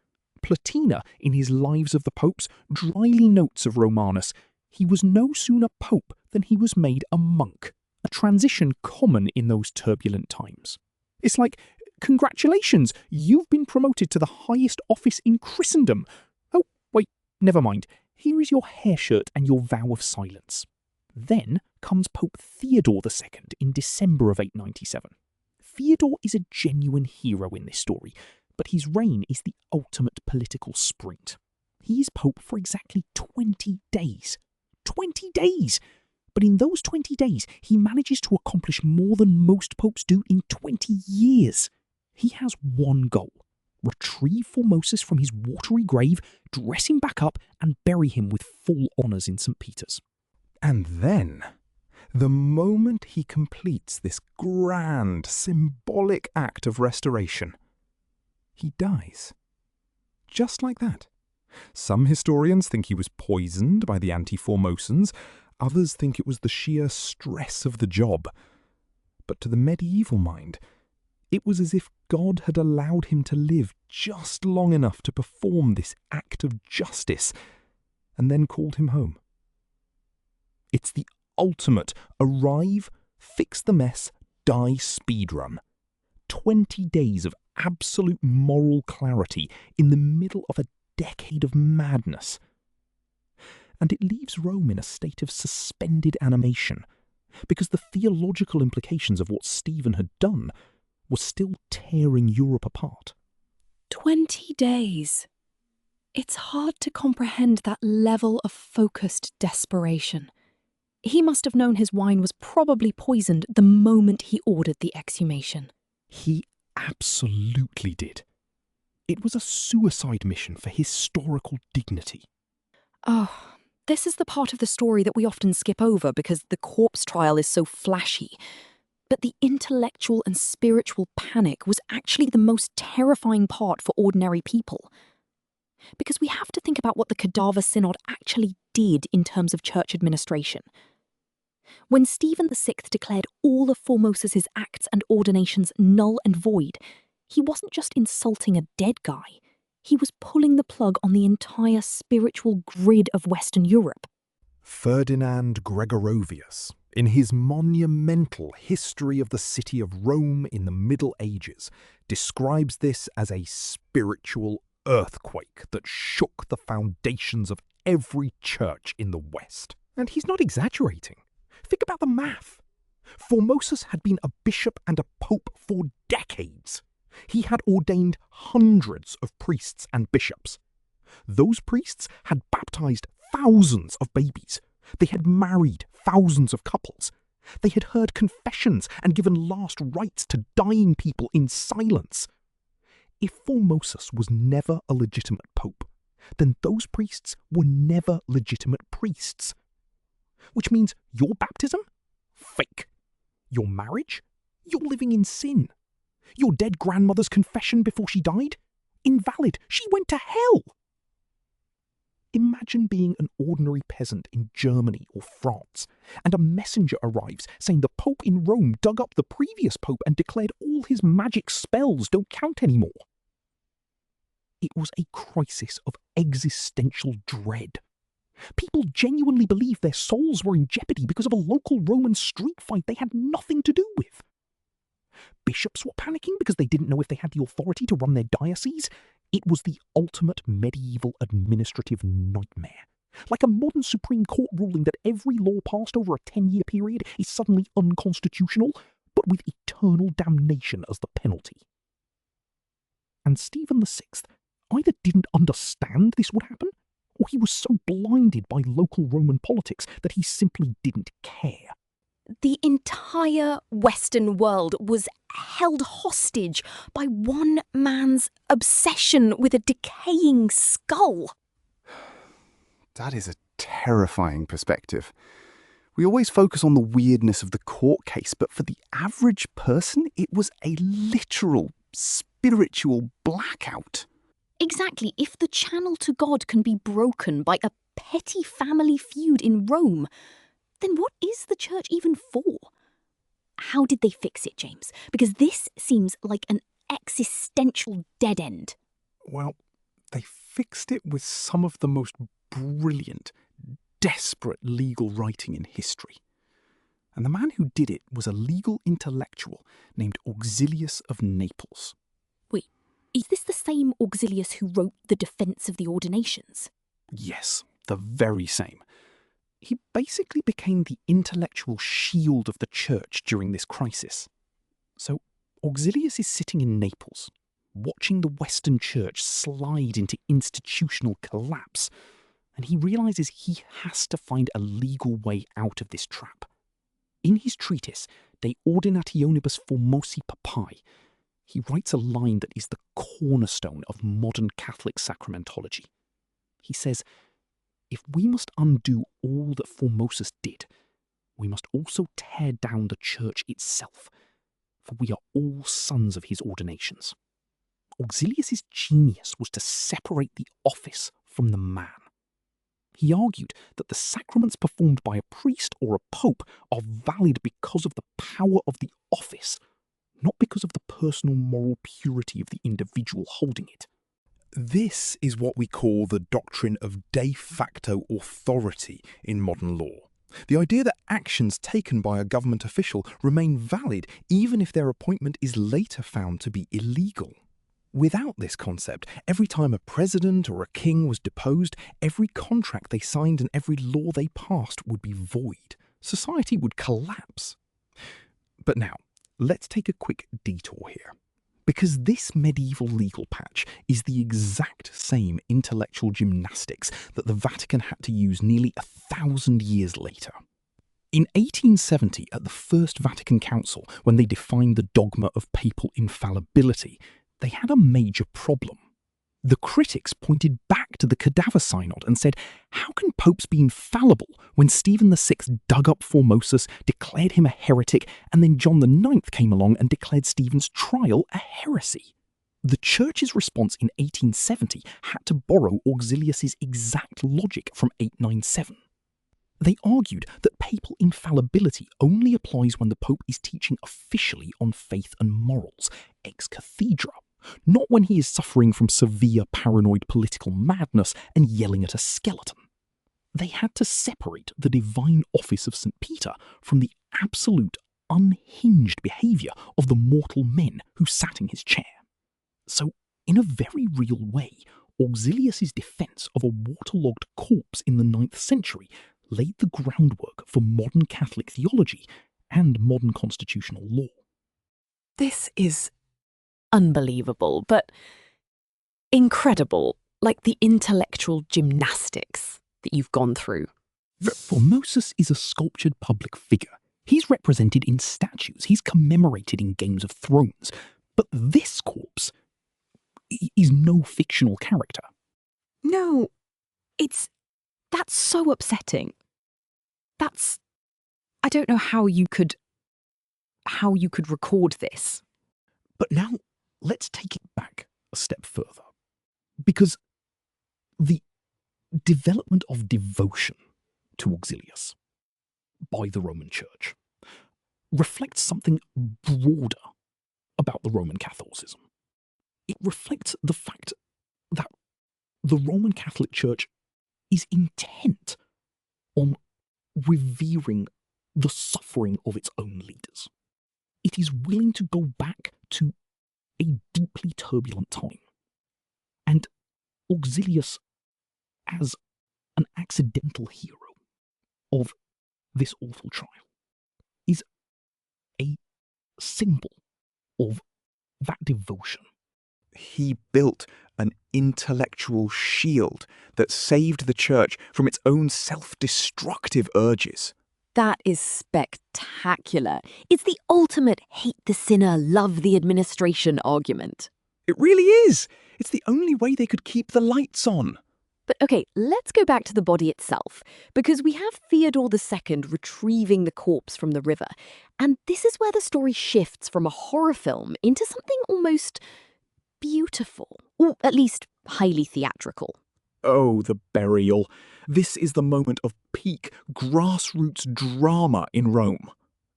S6: Platina, in his Lives of the Popes, dryly notes of Romanus, he was no sooner pope than he was made a monk, a transition common in those turbulent times. It's like, congratulations, you've been promoted to the highest office in Christendom. Oh, wait, never mind. Here is your hair shirt and your vow of silence. Then comes Pope Theodore II in December of 897. Theodore is a genuine hero in this story, but his reign is the ultimate political sprint. He is pope for exactly 20 days. 20 days! But in those 20 days, he manages to accomplish more than most popes do in 20 years. He has one goal: retrieve Formosus from his watery grave, dress him back up, and bury him with full honours in St. Peter's.
S3: And then, the moment he completes this grand, symbolic act of restoration, he dies. Just like that. Some historians think he was poisoned by the anti-Formosans, others think it was the sheer stress of the job. But to the medieval mind, it was as if God had allowed him to live just long enough to perform this act of justice, and then called him home. It's the ultimate arrive, fix the mess, die speedrun. 20 days of absolute moral clarity in the middle of a decade of madness. And it leaves Rome in a state of suspended animation, because the theological implications of what Stephen had done were still tearing Europe apart.
S1: 20 days. It's hard to comprehend that level of focused desperation. He must have known his wine was probably poisoned the moment he ordered the exhumation.
S2: He absolutely did. It was a suicide mission for historical dignity.
S1: Oh, this is the part of the story that we often skip over because the corpse trial is so flashy. But the intellectual and spiritual panic was actually the most terrifying part for ordinary people. Because we have to think about what the Cadaver Synod actually did in terms of church administration. When Stephen VI declared all of Formosus' acts and ordinations null and void, he wasn't just insulting a dead guy, he was pulling the plug on the entire spiritual grid of Western Europe.
S2: Ferdinand Gregorovius, in his monumental History of the City of Rome in the Middle Ages, describes this as a spiritual earthquake that shook the foundations of every church in the West. And he's not exaggerating. Think about the math. Formosus had been a bishop and a pope for decades. He had ordained hundreds of priests and bishops. Those priests had baptized thousands of babies. They had married thousands of couples. They had heard confessions and given last rites to dying people in silence. If Formosus was never a legitimate pope, then those priests were never legitimate priests. Which means your baptism? Fake. Your marriage? You're living in sin. Your dead grandmother's confession before she died? Invalid. She went to hell. Imagine being an ordinary peasant in Germany or France, and a messenger arrives saying the Pope in Rome dug up the previous Pope and declared all his magic spells don't count anymore. It was a crisis of existential dread. People genuinely believed their souls were in jeopardy because of a local Roman street fight they had nothing to do with. Bishops were panicking because they didn't know if they had the authority to run their diocese. It was the ultimate medieval administrative nightmare. Like a modern Supreme Court ruling that every law passed over a 10-year period is suddenly unconstitutional, but with eternal damnation as the penalty. And Stephen VI either didn't understand this would happen, or he was so blinded by local Roman politics that he simply didn't care.
S4: The entire Western world was held hostage by one man's obsession with a decaying skull.
S3: That is a terrifying perspective. We always focus on the weirdness of the court case, but for the average person, it was a literal, spiritual blackout.
S4: Exactly. If the channel to God can be broken by a petty family feud in Rome, then what is the church even for? How did they fix it, James? Because this seems like an existential dead end.
S2: Well, they fixed it with some of the most brilliant, desperate legal writing in history. And the man who did it was a legal intellectual named Auxilius of Naples.
S4: Wait, is this the same Auxilius who wrote The Defence of the Ordinations?
S2: Yes, the very same. He basically became the intellectual shield of the church during this crisis. So Auxilius is sitting in Naples, watching the Western Church slide into institutional collapse, and he realises he has to find a legal way out of this trap. In his treatise, De Ordinationibus Formosi Papae, he writes a line that is the cornerstone of modern Catholic sacramentology. He says, if we must undo all that Formosus did, we must also tear down the church itself, for we are all sons of his ordinations. Auxilius's genius was to separate the office from the man. He argued that the sacraments performed by a priest or a pope are valid because of the power of the office, not because of the personal moral purity of the individual holding it.
S3: This is what we call the doctrine of de facto authority in modern law. The idea that actions taken by a government official remain valid even if their appointment is later found to be illegal. Without this concept, every time a president or a king was deposed, every contract they signed and every law they passed would be void. Society would collapse. But now, let's take a quick detour here. Because this medieval legal patch is the exact same intellectual gymnastics that the Vatican had to use nearly 1,000 years later. In 1870, at the First Vatican Council, when they defined the dogma of papal infallibility, they had a major problem. The critics pointed back to the Cadaver Synod and said, how can popes be infallible when Stephen VI dug up Formosus, declared him a heretic, and then John IX came along and declared Stephen's trial a heresy? The Church's response in 1870 had to borrow Auxilius's exact logic from 897. They argued that papal infallibility only applies when the Pope is teaching officially on faith and morals, ex cathedra, not when he is suffering from severe paranoid political madness and yelling at a skeleton. They had to separate the divine office of St. Peter from the absolute, unhinged behaviour of the mortal men who sat in his chair. So, in a very real way, Auxilius's defence of a waterlogged corpse in the 9th century laid the groundwork for modern Catholic theology and modern constitutional law.
S1: This is unbelievable, but incredible, like the intellectual gymnastics that you've gone through.
S2: Formosus is a sculptured public figure. He's represented in statues, he's commemorated in Games of Thrones, but this corpse is no fictional character.
S1: No, that's so upsetting. I don't know how you could record this.
S2: But now, let's take it back a step further. Because the development of devotion to Auxilius by the Roman Church reflects something broader about the Roman Catholicism. It reflects the fact that the Roman Catholic Church is intent on revering the suffering of its own leaders. It is willing to go back to a deeply turbulent time. And Auxilius, as an accidental hero of this awful trial, is a symbol of that devotion.
S3: He built an intellectual shield that saved the church from its own self-destructive urges.
S5: That is spectacular. It's the ultimate hate the sinner, love the administration argument.
S3: It really is. It's the only way they could keep the lights on.
S5: But okay, let's go back to the body itself, because we have Theodore II retrieving the corpse from the river, and this is where the story shifts from a horror film into something almost beautiful, or at least highly theatrical.
S2: Oh, the burial. This is the moment of peak grassroots drama in Rome.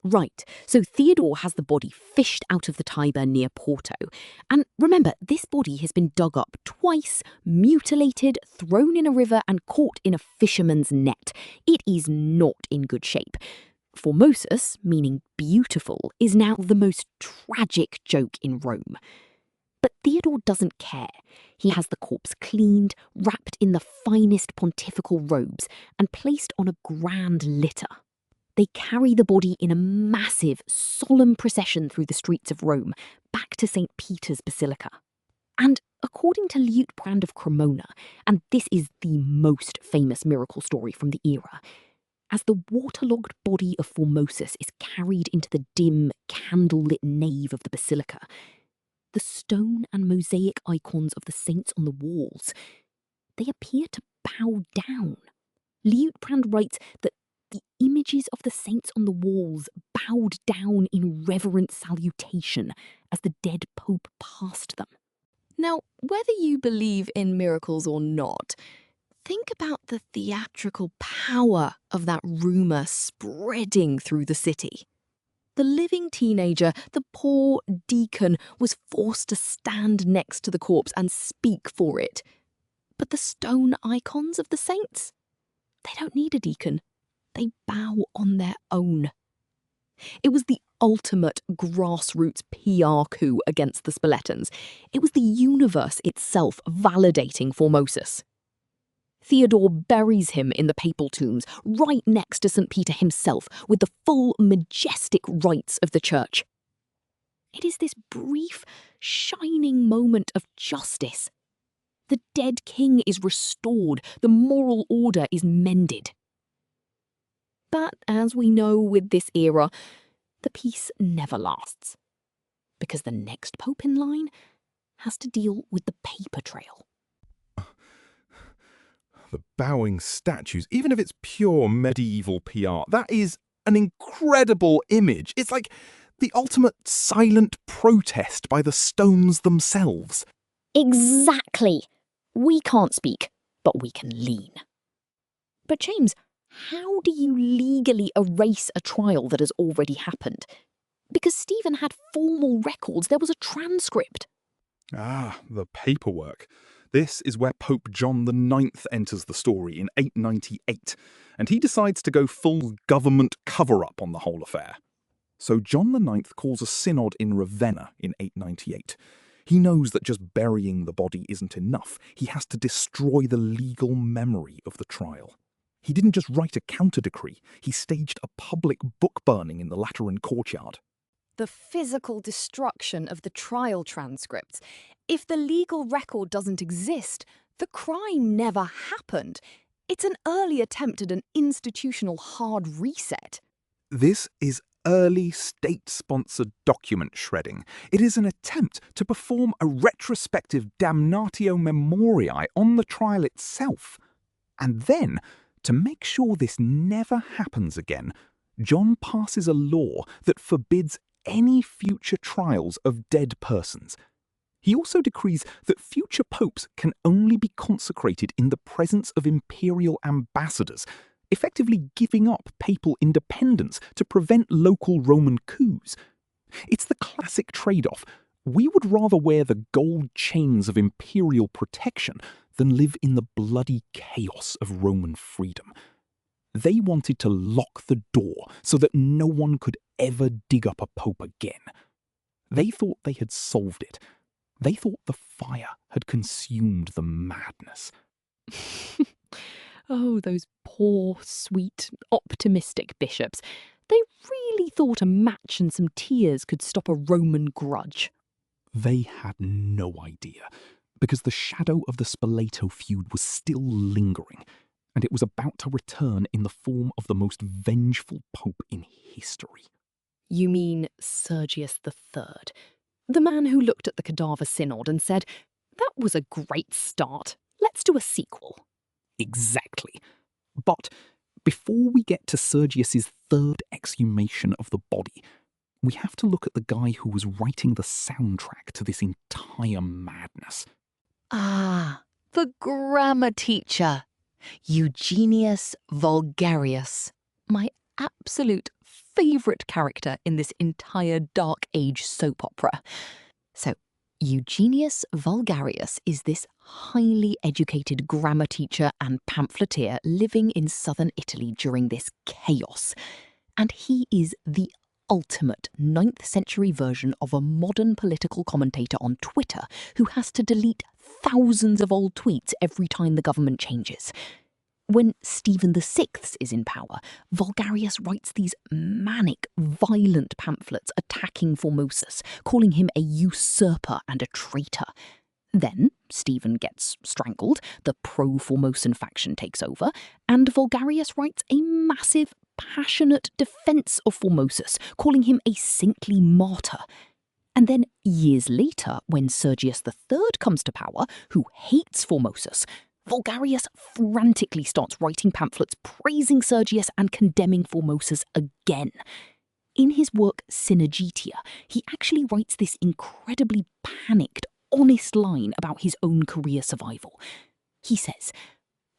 S5: Right, so Theodore has the body fished out of the Tiber near Porto. And remember, this body has been dug up twice, mutilated, thrown in a river and caught in a fisherman's net. It is not in good shape. Formosus, meaning beautiful, is now the most tragic joke in Rome. But Theodore doesn't care. He has the corpse cleaned, wrapped in the finest pontifical robes, and placed on a grand litter. They carry the body in a massive, solemn procession through the streets of Rome, back to St. Peter's Basilica. And according to Liutprand of Cremona, and this is the most famous miracle story from the era, as the waterlogged body of Formosus is carried into the dim, candlelit nave of the basilica, the stone and mosaic icons of the saints on the walls, they appear to bow down. Liutprand writes that the images of the saints on the walls bowed down in reverent salutation as the dead pope passed them.
S1: Now, whether you believe in miracles or not, think about the theatrical power of that rumour spreading through the city. The living teenager, the poor deacon, was forced to stand next to the corpse and speak for it. But the stone icons of the saints? They don't need a deacon. They bow on their own. It was the ultimate grassroots PR coup against the Spoletans. It was the universe itself validating Formosus. Theodore buries him in the papal tombs, right next to St. Peter himself, with the full majestic rites of the church. It is this brief, shining moment of justice. The dead king is restored, the moral order is mended. But as we know with this era, the peace never lasts, because the next pope in line has to deal with the paper trail.
S3: The bowing statues, even if it's pure medieval PR, that is an incredible image. It's like the ultimate silent protest by the stones themselves.
S4: Exactly. We can't speak, but we can lean.
S1: But James, how do you legally erase a trial that has already happened? Because Stephen had formal records, there was a transcript.
S2: Ah, the paperwork. This is where Pope John IX enters the story in 898, and he decides to go full government cover-up on the whole affair. So John IX calls a synod in Ravenna in 898. He knows that just burying the body isn't enough. He has to destroy the legal memory of the trial. He didn't just write a counter-decree, he staged a public book burning in the Lateran courtyard.
S1: The physical destruction of the trial transcripts. If the legal record doesn't exist, the crime never happened. It's an early attempt at an institutional hard reset.
S3: This is
S2: early state-sponsored document shredding. It is an attempt to perform a retrospective damnatio memoriae on the trial itself. And then, to make sure this never happens again, John passes a law that forbids any future trials of dead persons. He also decrees that future popes can only be consecrated in the presence of imperial ambassadors, effectively giving up papal independence to prevent local Roman coups. It's the classic trade-off. We would rather wear the gold chains of imperial protection than live in the bloody chaos of Roman freedom. They wanted to lock the door so that no one could ever dig up a pope again. They thought they had solved it. They thought the fire had consumed the madness.
S4: Oh, those poor, sweet, optimistic bishops. They really thought a match and some tears could stop a Roman grudge.
S2: They had no idea, because the shadow of the Spoleto feud was still lingering, and it was about to return in the form of the most vengeful pope in history.
S1: You mean Sergius III, the man who looked at the Cadaver Synod and said, "That was a great start. Let's do a sequel."
S2: Exactly. But before we get to Sergius's third exhumation of the body, we have to look at the guy who was writing the soundtrack to this entire madness.
S5: Ah, the grammar teacher, Eugenius Vulgarius, my absolute favourite character in this entire Dark Age soap opera. So, Eugenius Vulgarius is this highly educated grammar teacher and pamphleteer living in southern Italy during this chaos. And he is the ultimate 9th century version of a modern political commentator on Twitter who has to delete thousands of old tweets every time the government changes. When Stephen VI is in power, Vulgarius writes these manic, violent pamphlets attacking Formosus, calling him a usurper and a traitor. Then Stephen gets strangled, the pro-Formosan faction takes over, and Vulgarius writes a massive, passionate defence of Formosus, calling him a saintly martyr. And then years later, when Sergius III comes to power, who hates Formosus, Vulgarius frantically starts writing pamphlets praising Sergius and condemning Formosus again. In his work Synergetia, he actually writes this incredibly panicked, honest line about his own career survival. He says,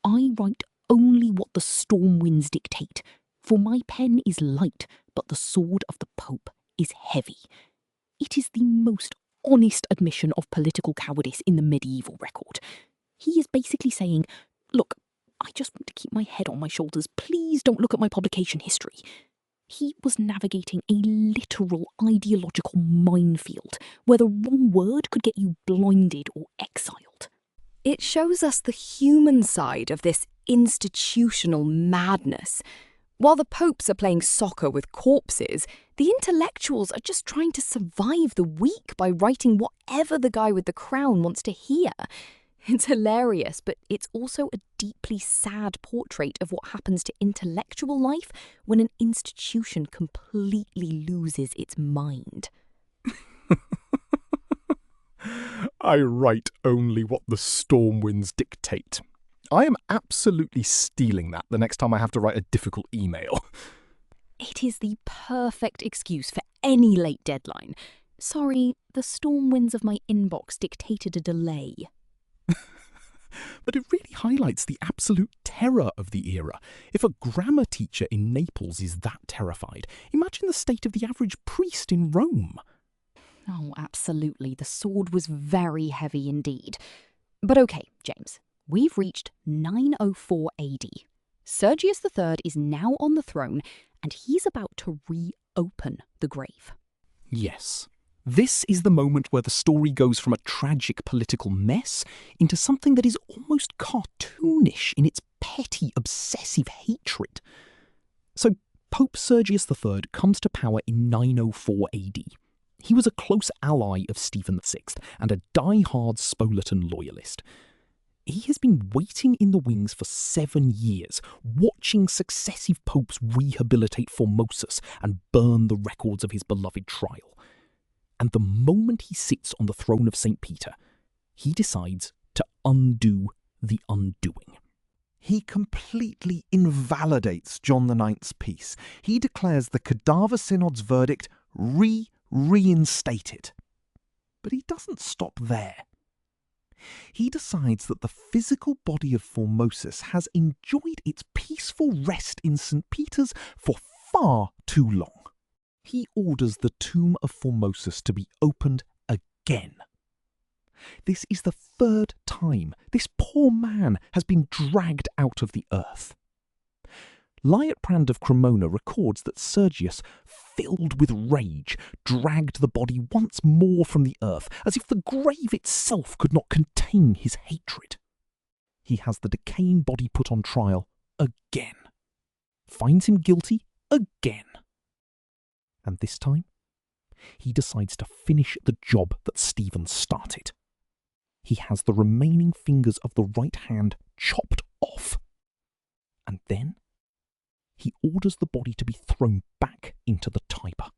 S5: "I write only what the storm winds dictate, for my pen is light, but the sword of the Pope is heavy." It is the most honest admission of political cowardice in the medieval record. He is basically saying, look, I just want to keep my head on my shoulders. Please don't look at my publication history. He was navigating a literal ideological minefield where the wrong word could get you blinded or exiled.
S1: It shows us the human side of this institutional madness. While the popes are playing soccer with corpses, the intellectuals are just trying to survive the week by writing whatever the guy with the crown wants to hear. It's hilarious, but it's also a deeply sad portrait of what happens to intellectual life when an institution completely loses its mind.
S2: I write only what the storm winds dictate. I am absolutely stealing that the next time I have to write a difficult email.
S1: It is the perfect excuse for any late deadline. Sorry, the storm winds of my inbox dictated a delay.
S2: But it really highlights the absolute terror of the era. If a grammar teacher in Naples is that terrified, imagine the state of the average priest in Rome.
S1: Oh, absolutely. The sword was very heavy indeed. But okay, James, we've reached 904 AD. Sergius III is now on the throne, and he's about to reopen the grave.
S2: Yes. This is the moment where the story goes from a tragic political mess into something that is almost cartoonish in its petty, obsessive hatred. So, Pope Sergius III comes to power in 904 AD. He was a close ally of Stephen VI and a die-hard Spoletan loyalist. He has been waiting in the wings for 7 years, watching successive popes rehabilitate Formosus and burn the records of his beloved trial. And the moment he sits on the throne of St. Peter, he decides to undo the undoing.
S3: He completely invalidates John IX's peace. He declares the Cadaver Synod's verdict reinstated. But he doesn't stop there. He decides that the physical body of Formosus has enjoyed its peaceful rest in St. Peter's for far too long. He orders the tomb of Formosus to be opened again. This is the 3rd time this poor man has been dragged out of the earth. Liutprand of Cremona records that Sergius, filled with rage, dragged the body once more from the earth, as if the grave itself could not contain his hatred. He has the decaying body put on trial again, finds him guilty again. And this time, he decides to finish the job that Stephen started. He has the remaining fingers of the right hand chopped off. And then he orders the body to be thrown back into the Tiber.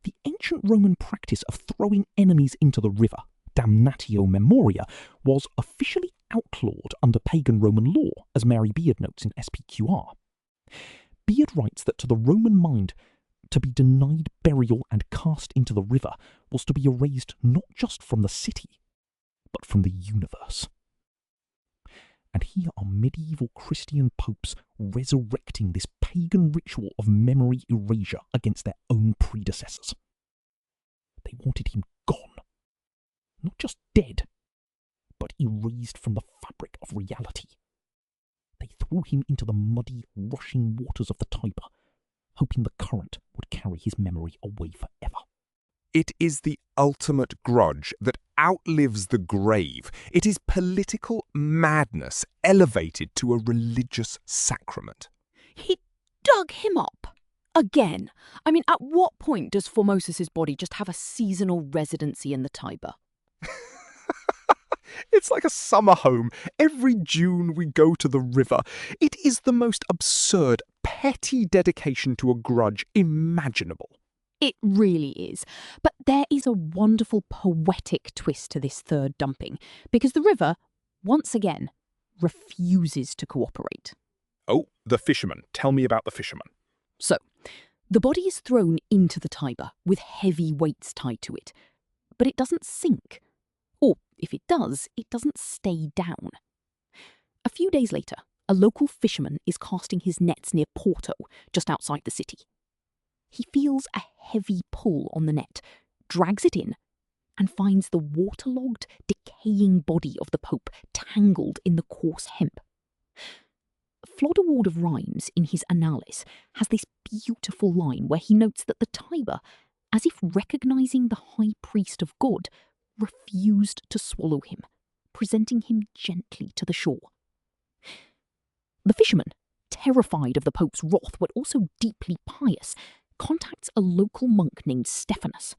S3: The ancient Roman practice of throwing enemies into the river, damnatio memoria, was officially outlawed under pagan Roman law, as Mary Beard notes in SPQR. Beard writes that to the Roman mind, to be denied burial and cast into the river was to be erased not just from the city, but from the universe. And here are medieval Christian popes resurrecting this pagan ritual of memory erasure against their own predecessors. They wanted him gone, not just dead, but erased from the fabric of reality. They threw him into the muddy, rushing waters of the Tiber, hoping the current would carry his memory away forever. It is the ultimate grudge that outlives the grave. It is political madness elevated to a religious sacrament.
S1: He dug him up. Again. I mean, at what point does Formosus's body just have a seasonal residency in the Tiber?
S3: It's like a summer home. Every June we go to the river. It is the most absurd, petty dedication to a grudge imaginable.
S4: It really is. But there is a wonderful poetic twist to this third dumping, because the river, once again, refuses to cooperate.
S2: Oh, the fisherman. Tell me about the fisherman.
S4: So, the body is thrown into the Tiber with heavy weights tied to it, but it doesn't sink. Or, if it does, it doesn't stay down. A few days later, a local fisherman is casting his nets near Porto, just outside the city. He feels a heavy pull on the net, drags it in, and finds the waterlogged, decaying body of the Pope tangled in the coarse hemp. Flodderward of Rhymes, in his Annales, has this beautiful line where he notes that the Tiber, as if recognising the high priest of God, refused to swallow him, presenting him gently to the shore. The fisherman, terrified of the Pope's wrath but also deeply pious, contacts a local monk named Stephanus.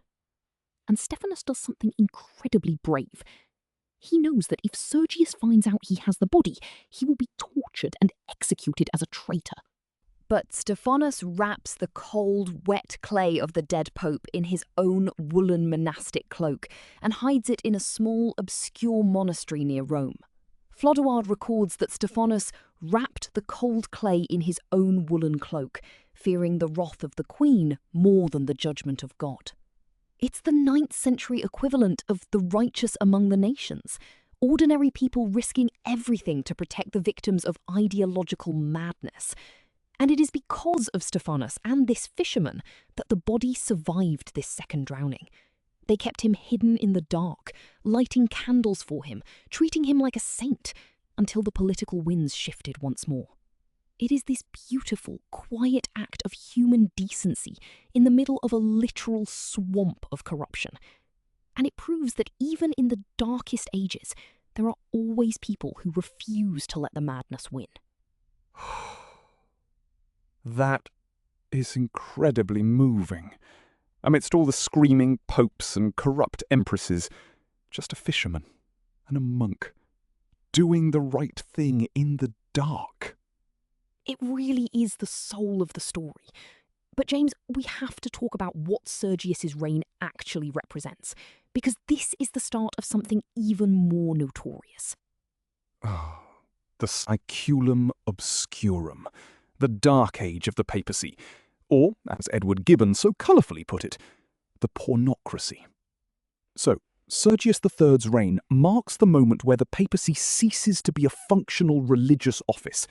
S4: And Stephanus does something incredibly brave. He knows that if Sergius finds out he has the body, he will be tortured and executed as a traitor.
S1: But Stephanus wraps the cold, wet clay of the dead pope in his own woolen monastic cloak and hides it in a small, obscure monastery near Rome. Flodderward records that Stephanus wrapped the cold clay in his own woolen cloak, fearing the wrath of the queen more than the judgment of God. It's the 9th century equivalent of the righteous among the nations, ordinary people risking everything to protect the victims of ideological madness. And it is because of Stephanus and this fisherman that the body survived this second drowning. They kept him hidden in the dark, lighting candles for him, treating him like a saint, until the political winds shifted once more. It is this beautiful, quiet act of human decency in the middle of a literal swamp of corruption. And it proves that even in the darkest ages, there are always people who refuse to let the madness win.
S2: That is incredibly moving. Amidst all the screaming popes and corrupt empresses, just a fisherman and a monk doing the right thing in the dark.
S4: It really is the soul of the story. But James, we have to talk about what Sergius's reign actually represents, because this is the start of something even more notorious.
S2: The Saeculum Obscurum, the Dark Age of the papacy, or, as Edward Gibbon so colourfully put it, the pornocracy. So, Sergius III's reign marks the moment where the papacy ceases to be a functional religious office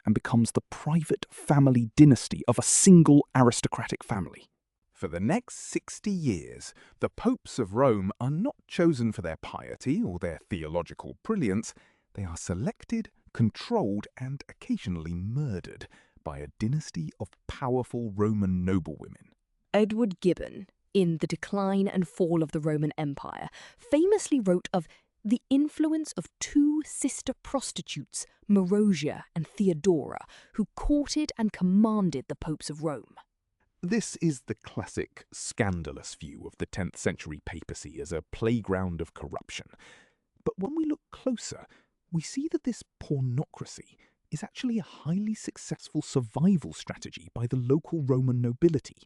S2: and becomes the private family dynasty of a single aristocratic family.
S3: For the next 60 years, the popes of Rome are not chosen for their piety or their theological brilliance. They are selected, controlled, and occasionally murdered by a dynasty of powerful Roman noblewomen.
S4: Edward Gibbon, in The Decline and Fall of the Roman Empire, famously wrote of the influence of two sister prostitutes, Marozia and Theodora, who courted and commanded the popes of Rome.
S3: This is the classic, scandalous view of the 10th century papacy as a playground of corruption. But when we look closer, we see that this pornocracy is actually a highly successful survival strategy by the local Roman nobility.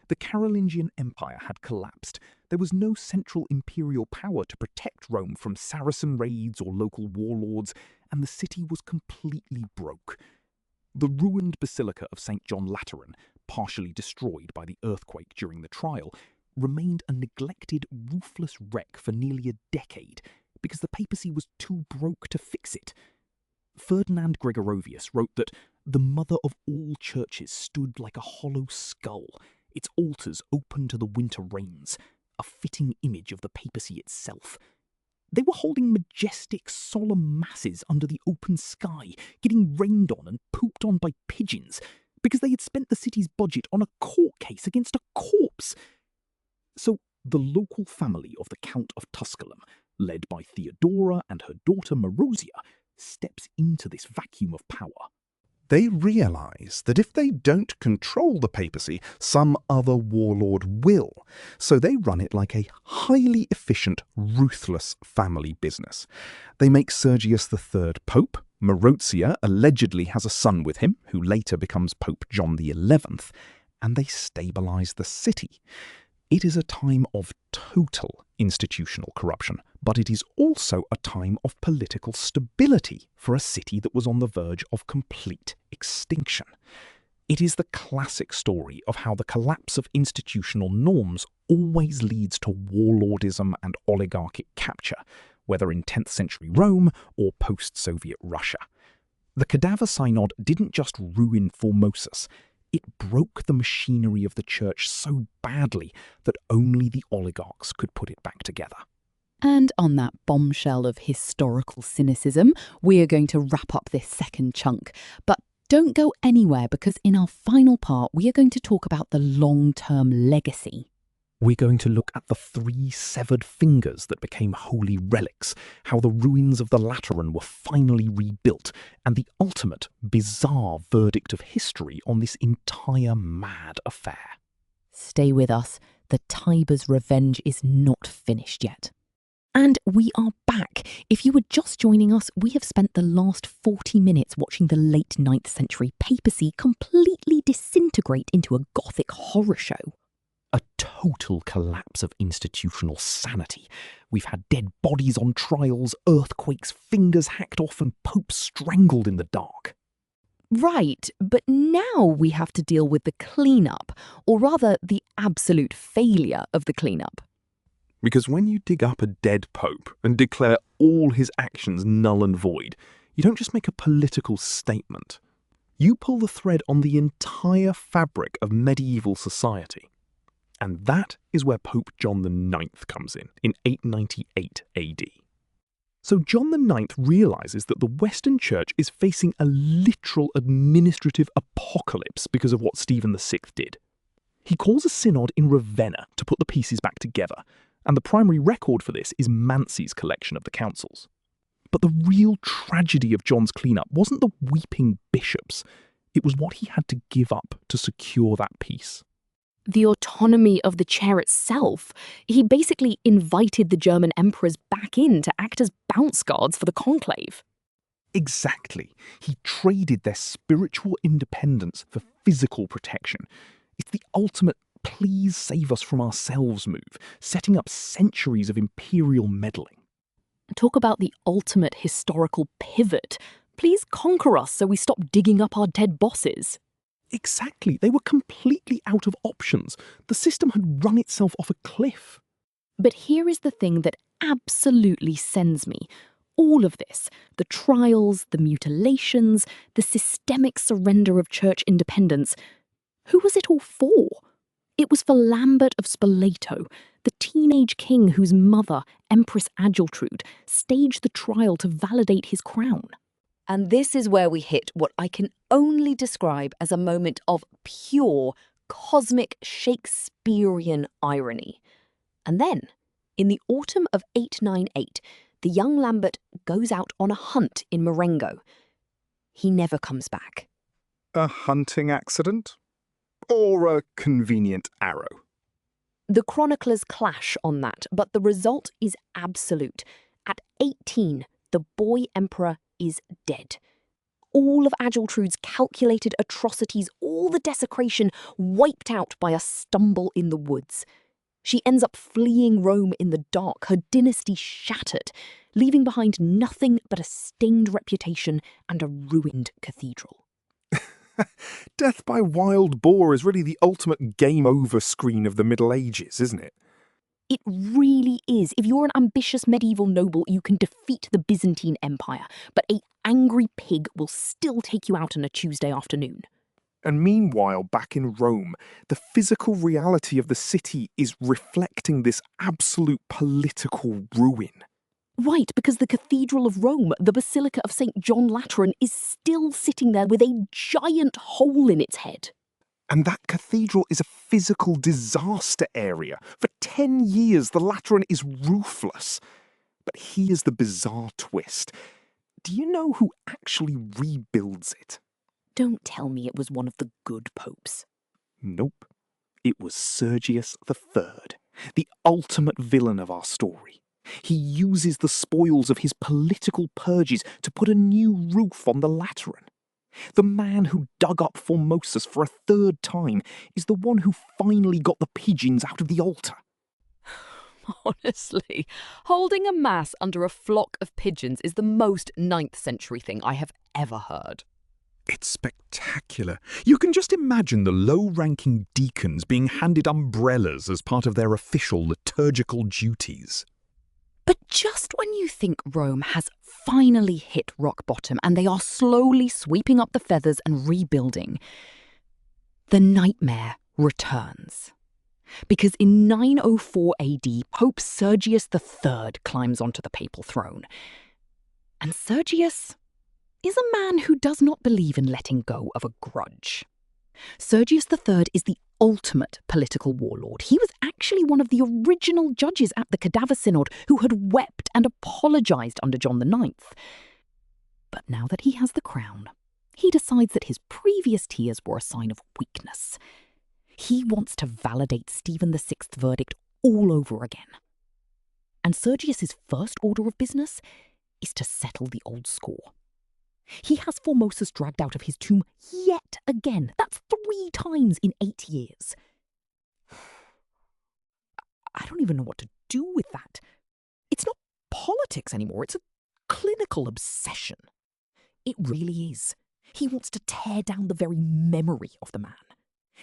S3: The Carolingian Empire had collapsed. There was no central imperial power to protect Rome from Saracen raids or local warlords, and the city was completely broke. The ruined Basilica of St. John Lateran, partially destroyed by the earthquake during the trial, remained a neglected, roofless wreck for nearly a decade because the papacy was too broke to fix it. Ferdinand Gregorovius wrote that the mother of all churches stood like a hollow skull, its altars open to the winter rains, a fitting image of the papacy itself. They were holding majestic, solemn masses under the open sky, getting rained on and pooped on by pigeons, because they had spent the city's budget on a court case against a corpse. So the local family of the Count of Tusculum, led by Theodora and her daughter Marozia, steps into this vacuum of power. They realise that if they don't control the papacy, some other warlord will. So they run it like a highly efficient, ruthless family business. They make Sergius III Pope. Marozia allegedly has a son with him, who later becomes Pope John XI, and they stabilise the city. It is a time of total institutional corruption, but it is also a time of political stability for a city that was on the verge of complete extinction. It is the classic story of how the collapse of institutional norms always leads to warlordism and oligarchic capture, whether in 10th century Rome or post-Soviet Russia. The Cadaver Synod didn't just ruin Formosus, it broke the machinery of the church so badly that only the oligarchs could put it back together.
S5: And on that bombshell of historical cynicism, we are going to wrap up this second chunk. But don't go anywhere, because in our final part, we are going to talk about the long-term legacy.
S6: We're going to look at the 3 severed fingers that became holy relics, how the ruins of the Lateran were finally rebuilt, and the ultimate bizarre verdict of history on this entire mad affair.
S5: Stay with us. The Tiber's revenge is not finished yet. And we are back. If you were just joining us, we have spent the last 40 minutes watching the late 9th century papacy completely disintegrate into a Gothic horror show.
S6: A total collapse of institutional sanity. We've had dead bodies on trials, earthquakes, fingers hacked off, and popes strangled in the dark.
S5: Right, but now we have to deal with the cleanup, or rather the absolute failure of the cleanup.
S2: Because when you dig up a dead pope and declare all his actions null and void, you don't just make a political statement. You pull the thread on the entire fabric of medieval society. And that is where Pope John IX comes in 898 AD. So John IX realises that the Western Church is facing a literal administrative apocalypse because of what Stephen VI did. He calls a synod in Ravenna to put the pieces back together, and the primary record for this is Mansi's collection of the councils. But the real tragedy of John's cleanup wasn't the weeping bishops, it was what he had to give up to secure that peace.
S4: The autonomy of the chair itself. He basically invited the German emperors back in to act as bounce guards for the conclave.
S2: Exactly. He traded their spiritual independence for physical protection. It's the ultimate please save us from ourselves move, setting up centuries of imperial meddling.
S4: Talk about the ultimate historical pivot. Please conquer us so we stop digging up our dead bosses.
S2: Exactly. They were completely out of options. The system had run itself off a cliff.
S4: But here is the thing that absolutely sends me. All of this, the trials, the mutilations, the systemic surrender of church independence, who was it all for? It was for Lambert of Spoleto, the teenage king whose mother, Empress Adultrude, staged the trial to validate his crown.
S5: And this is where we hit what I can only describe as a moment of pure, cosmic Shakespearean irony. And then, in the autumn of 898, the young Lambert goes out on a hunt in Marengo. He never comes back.
S2: A hunting accident? Or a convenient arrow?
S1: The chroniclers clash on that, but the result is absolute. At 18, the boy emperor is dead. All of Adultrude's calculated atrocities, all the desecration, wiped out by a stumble in the woods. She ends up fleeing Rome in the dark, her dynasty shattered, leaving behind nothing but a stained reputation and a ruined cathedral.
S2: Death by wild boar is really the ultimate game over screen of the Middle Ages, isn't it?
S4: It really is. If you're an ambitious medieval noble, you can defeat the Byzantine Empire, but an angry pig will still take you out on a Tuesday afternoon.
S2: And meanwhile, back in Rome, the physical reality of the city is reflecting this absolute political ruin.
S4: Right, because the Cathedral of Rome, the Basilica of St. John Lateran, is still sitting there with a giant hole in its head.
S2: And that cathedral is a physical disaster area. For 10 years, the Lateran is roofless. But here's the bizarre twist. Do you know who actually rebuilds it?
S4: Don't tell me it was one of the good popes.
S2: Nope. It was Sergius III, the ultimate villain of our story. He uses the spoils of his political purges to put a new roof on the Lateran. The man who dug up Formosus for a third time is the one who finally got the pigeons out of the altar.
S1: Honestly, holding a mass under a flock of pigeons is the most 9th century thing I have ever heard.
S2: It's spectacular. You can just imagine the low-ranking deacons being handed umbrellas as part of their official liturgical duties.
S1: But just when you think Rome has finally hit rock bottom and they are slowly sweeping up the feathers and rebuilding, the nightmare returns. Because in 904 AD, Pope Sergius III climbs onto the papal throne. And Sergius is a man who does not believe in letting go of a grudge. Sergius III is the ultimate political warlord. He was actually one of the original judges at the Cadaver Synod who had wept and apologised under John IX. But now that he has the crown, he decides that his previous tears were a sign of weakness. He wants to validate Stephen VI's verdict all over again. And Sergius's first order of business is to settle the old score. He has Formosus dragged out of his tomb yet again. That's 3 times in 8 years. I don't even know what to do with that. It's not politics anymore. It's a clinical obsession. It really is. He wants to tear down the very memory of the man.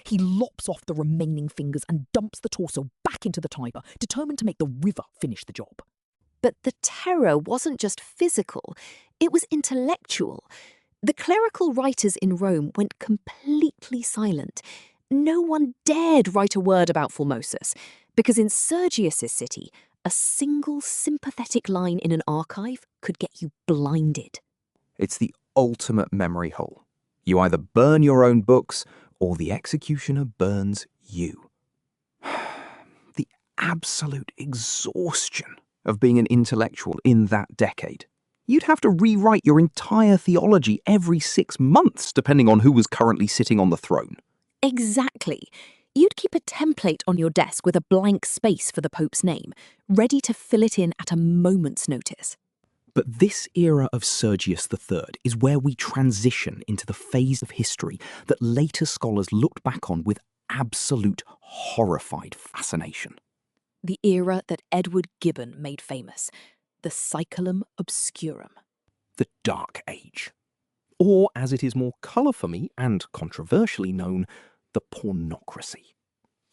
S1: He lops off the remaining fingers and dumps the torso back into the Tiber, determined to make the river finish the job. But the terror wasn't just physical, it was intellectual. The clerical writers in Rome went completely silent. No one dared write a word about Formosus, because in Sergius's city, a single sympathetic line in an archive could get you blinded.
S3: It's the ultimate memory hole. You either burn your own books, or the executioner burns you. The absolute exhaustion of being an intellectual in that decade. You'd have to rewrite your entire theology every 6 months, depending on who was currently sitting on the throne.
S1: Exactly.
S4: You'd keep a template on your desk with a blank space for the Pope's name, ready to fill it in at a moment's notice.
S7: But this era of Sergius III is where we transition into the phase of history that later scholars looked back on with absolute horrified fascination.
S4: The era that Edward Gibbon made famous, the Saeculum Obscurum.
S7: The Dark Age. Or, as it is more colourfully and controversially known, the pornocracy.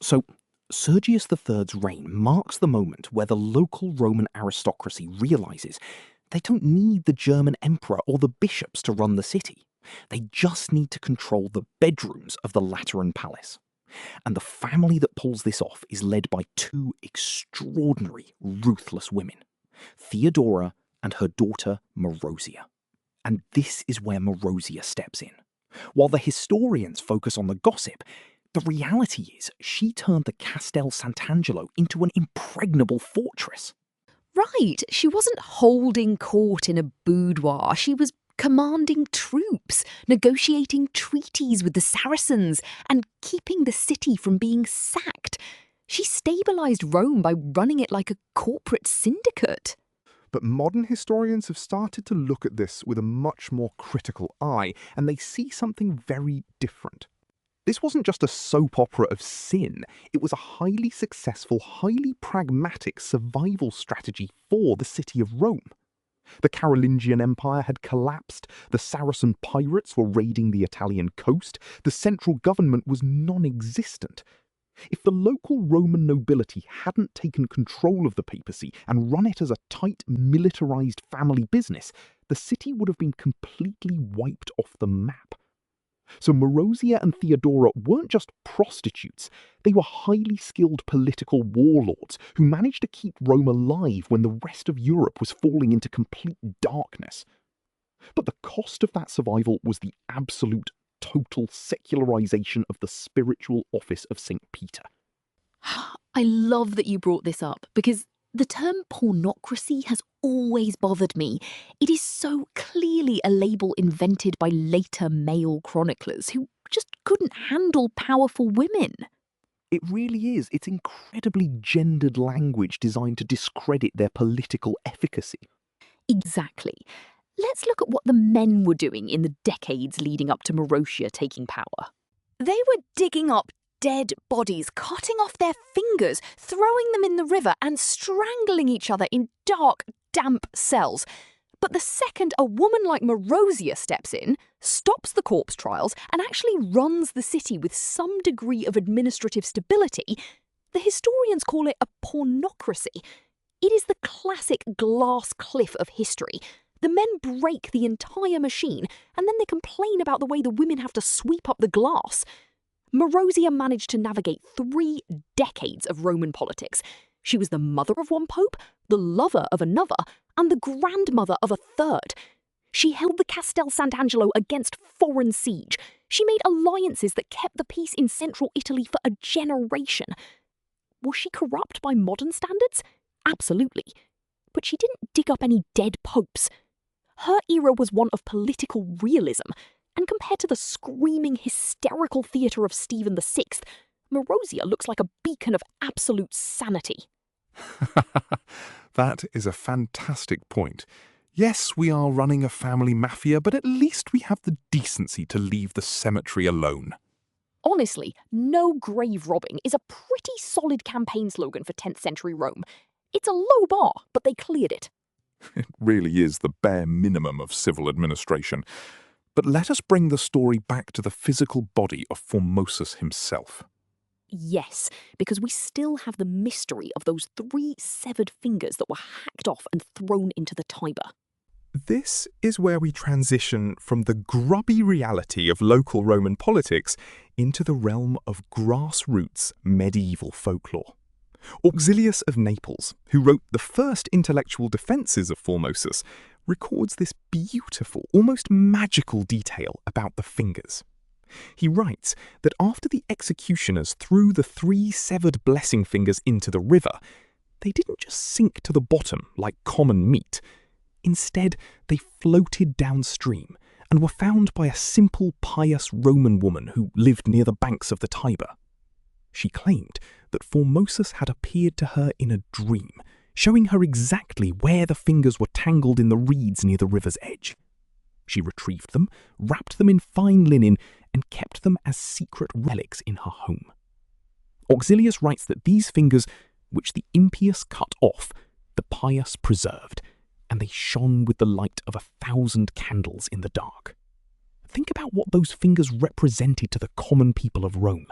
S7: So, Sergius III's reign marks the moment where the local Roman aristocracy realises they don't need the German emperor or the bishops to run the city. They just need to control the bedrooms of the Lateran palace. And the family that pulls this off is led by two extraordinary, ruthless women, Theodora and her daughter Marozia. And this is where Marozia steps in. While the historians focus on the gossip, the reality is she turned the Castel Sant'Angelo into an impregnable fortress.
S1: Right, she wasn't holding court in a boudoir, she was commanding troops, negotiating treaties with the Saracens, and keeping the city from being sacked. She stabilised Rome by running it like a corporate syndicate.
S3: But modern historians have started to look at this with a much more critical eye, and they see something very different. This wasn't just a soap opera of sin, it was a highly successful, highly pragmatic survival strategy for the city of Rome. The Carolingian Empire had collapsed, the Saracen pirates were raiding the Italian coast, the central government was non-existent. If the local Roman nobility hadn't taken control of the papacy and run it as a tight, militarised family business, the city would have been completely wiped off the map. So Marozia and Theodora weren't just prostitutes, they were highly skilled political warlords who managed to keep Rome alive when the rest of Europe was falling into complete darkness. But the cost of that survival was the absolute, total secularization of the spiritual office of St. Peter.
S4: I love that you brought this up, because the term pornocracy has always bothered me. It is so clearly a label invented by later male chroniclers who just couldn't handle powerful women.
S7: It really is. It's incredibly gendered language designed to discredit their political efficacy.
S4: Exactly. Let's look at what the men were doing in the decades leading up to Marozia taking power.
S1: They were digging up dead bodies, cutting off their fingers, throwing them in the river and strangling each other in dark, damp cells. But the second a woman like Marozia steps in, stops the corpse trials and actually runs the city with some degree of administrative stability, the historians call it a pornocracy. It is the classic glass cliff of history. The men break the entire machine and then they complain about the way the women have to sweep up the glass. Marozia managed to navigate 3 decades of Roman politics. She was the mother of one pope, the lover of another, and the grandmother of a third. She held the Castel Sant'Angelo against foreign siege. She made alliances that kept the peace in central Italy for a generation. Was she corrupt by modern standards? Absolutely. But she didn't dig up any dead popes. Her era was one of political realism, and compared to the screaming, hysterical theatre of Stephen VI, Marozia looks like a beacon of absolute sanity.
S3: That is a fantastic point. Yes, we are running a family mafia, but at least we have the decency to leave the cemetery alone.
S4: Honestly, no grave robbing is a pretty solid campaign slogan for 10th century Rome. It's a low bar, but they cleared it.
S3: It really is the bare minimum of civil administration. But let us bring the story back to the physical body of Formosus himself.
S4: Yes, because we still have the mystery of those 3 severed fingers that were hacked off and thrown into the Tiber.
S3: This is where we transition from the grubby reality of local Roman politics into the realm of grassroots medieval folklore. Auxilius of Naples, who wrote the first intellectual defences of Formosus, records this beautiful, almost magical detail about the fingers. He writes that after the executioners threw the 3 severed blessing fingers into the river, they didn't just sink to the bottom like common meat. Instead, they floated downstream and were found by a simple, pious Roman woman who lived near the banks of the Tiber.
S2: She claimed that Formosus had appeared to her in a dream, showing her exactly where the fingers were tangled in the reeds near the river's edge. She retrieved them, wrapped them in fine linen, and kept them as secret relics in her home. Auxilius writes that these fingers, which the impious cut off, the pious preserved, and they shone with the light of 1,000 candles in the dark. Think about what those fingers represented to the common people of Rome.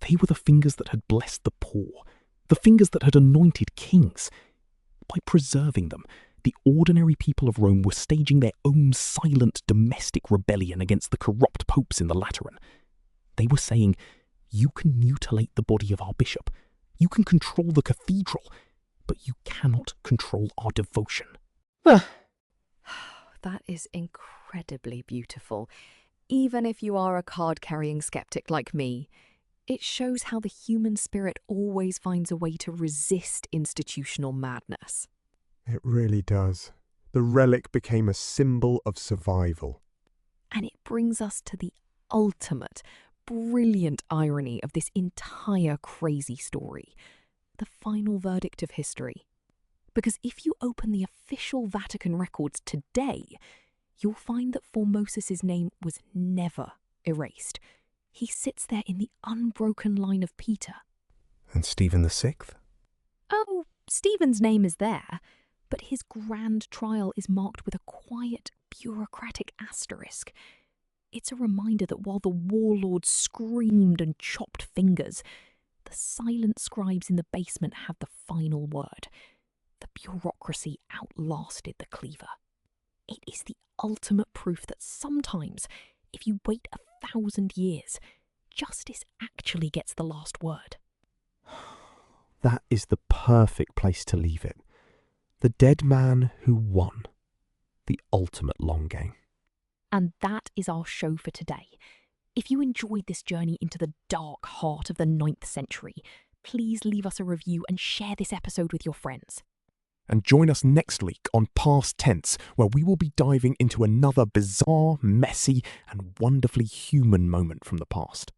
S2: They were the fingers that had blessed the poor, the fingers that had anointed kings. By preserving them, the ordinary people of Rome were staging their own silent domestic rebellion against the corrupt popes in the Lateran. They were saying, you can mutilate the body of our bishop, you can control the cathedral, but you cannot control our devotion.
S1: That is incredibly beautiful. Even if you are a card-carrying skeptic like me, it shows how the human spirit always finds a way to resist institutional madness.
S8: It really does. The relic became a symbol of survival.
S1: And it brings us to the ultimate, brilliant irony of this entire crazy story, the final verdict of history. Because if you open the official Vatican records today, you'll find that Formosus's name was never erased. He sits there in the unbroken line of Peter.
S8: And Stephen VI?
S1: Oh, Stephen's name is there, but his grand trial is marked with a quiet, bureaucratic asterisk. It's a reminder that while the warlords screamed and chopped fingers, the silent scribes in the basement have the final word. The bureaucracy outlasted the cleaver. It is the ultimate proof that sometimes, if you wait 1,000 years, justice actually gets the last word.
S6: That is the perfect place to leave it. The dead man who won. The ultimate long game.
S4: And that is our show for today. If you enjoyed this journey into the dark heart of the 9th century, please leave us a review and share this episode with your friends.
S2: And join us next week on Past Tense, where we will be diving into another bizarre, messy, and wonderfully human moment from the past.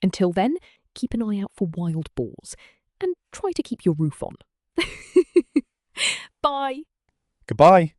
S4: Until then, keep an eye out for wild boars and try to keep your roof on. Bye.
S2: Goodbye.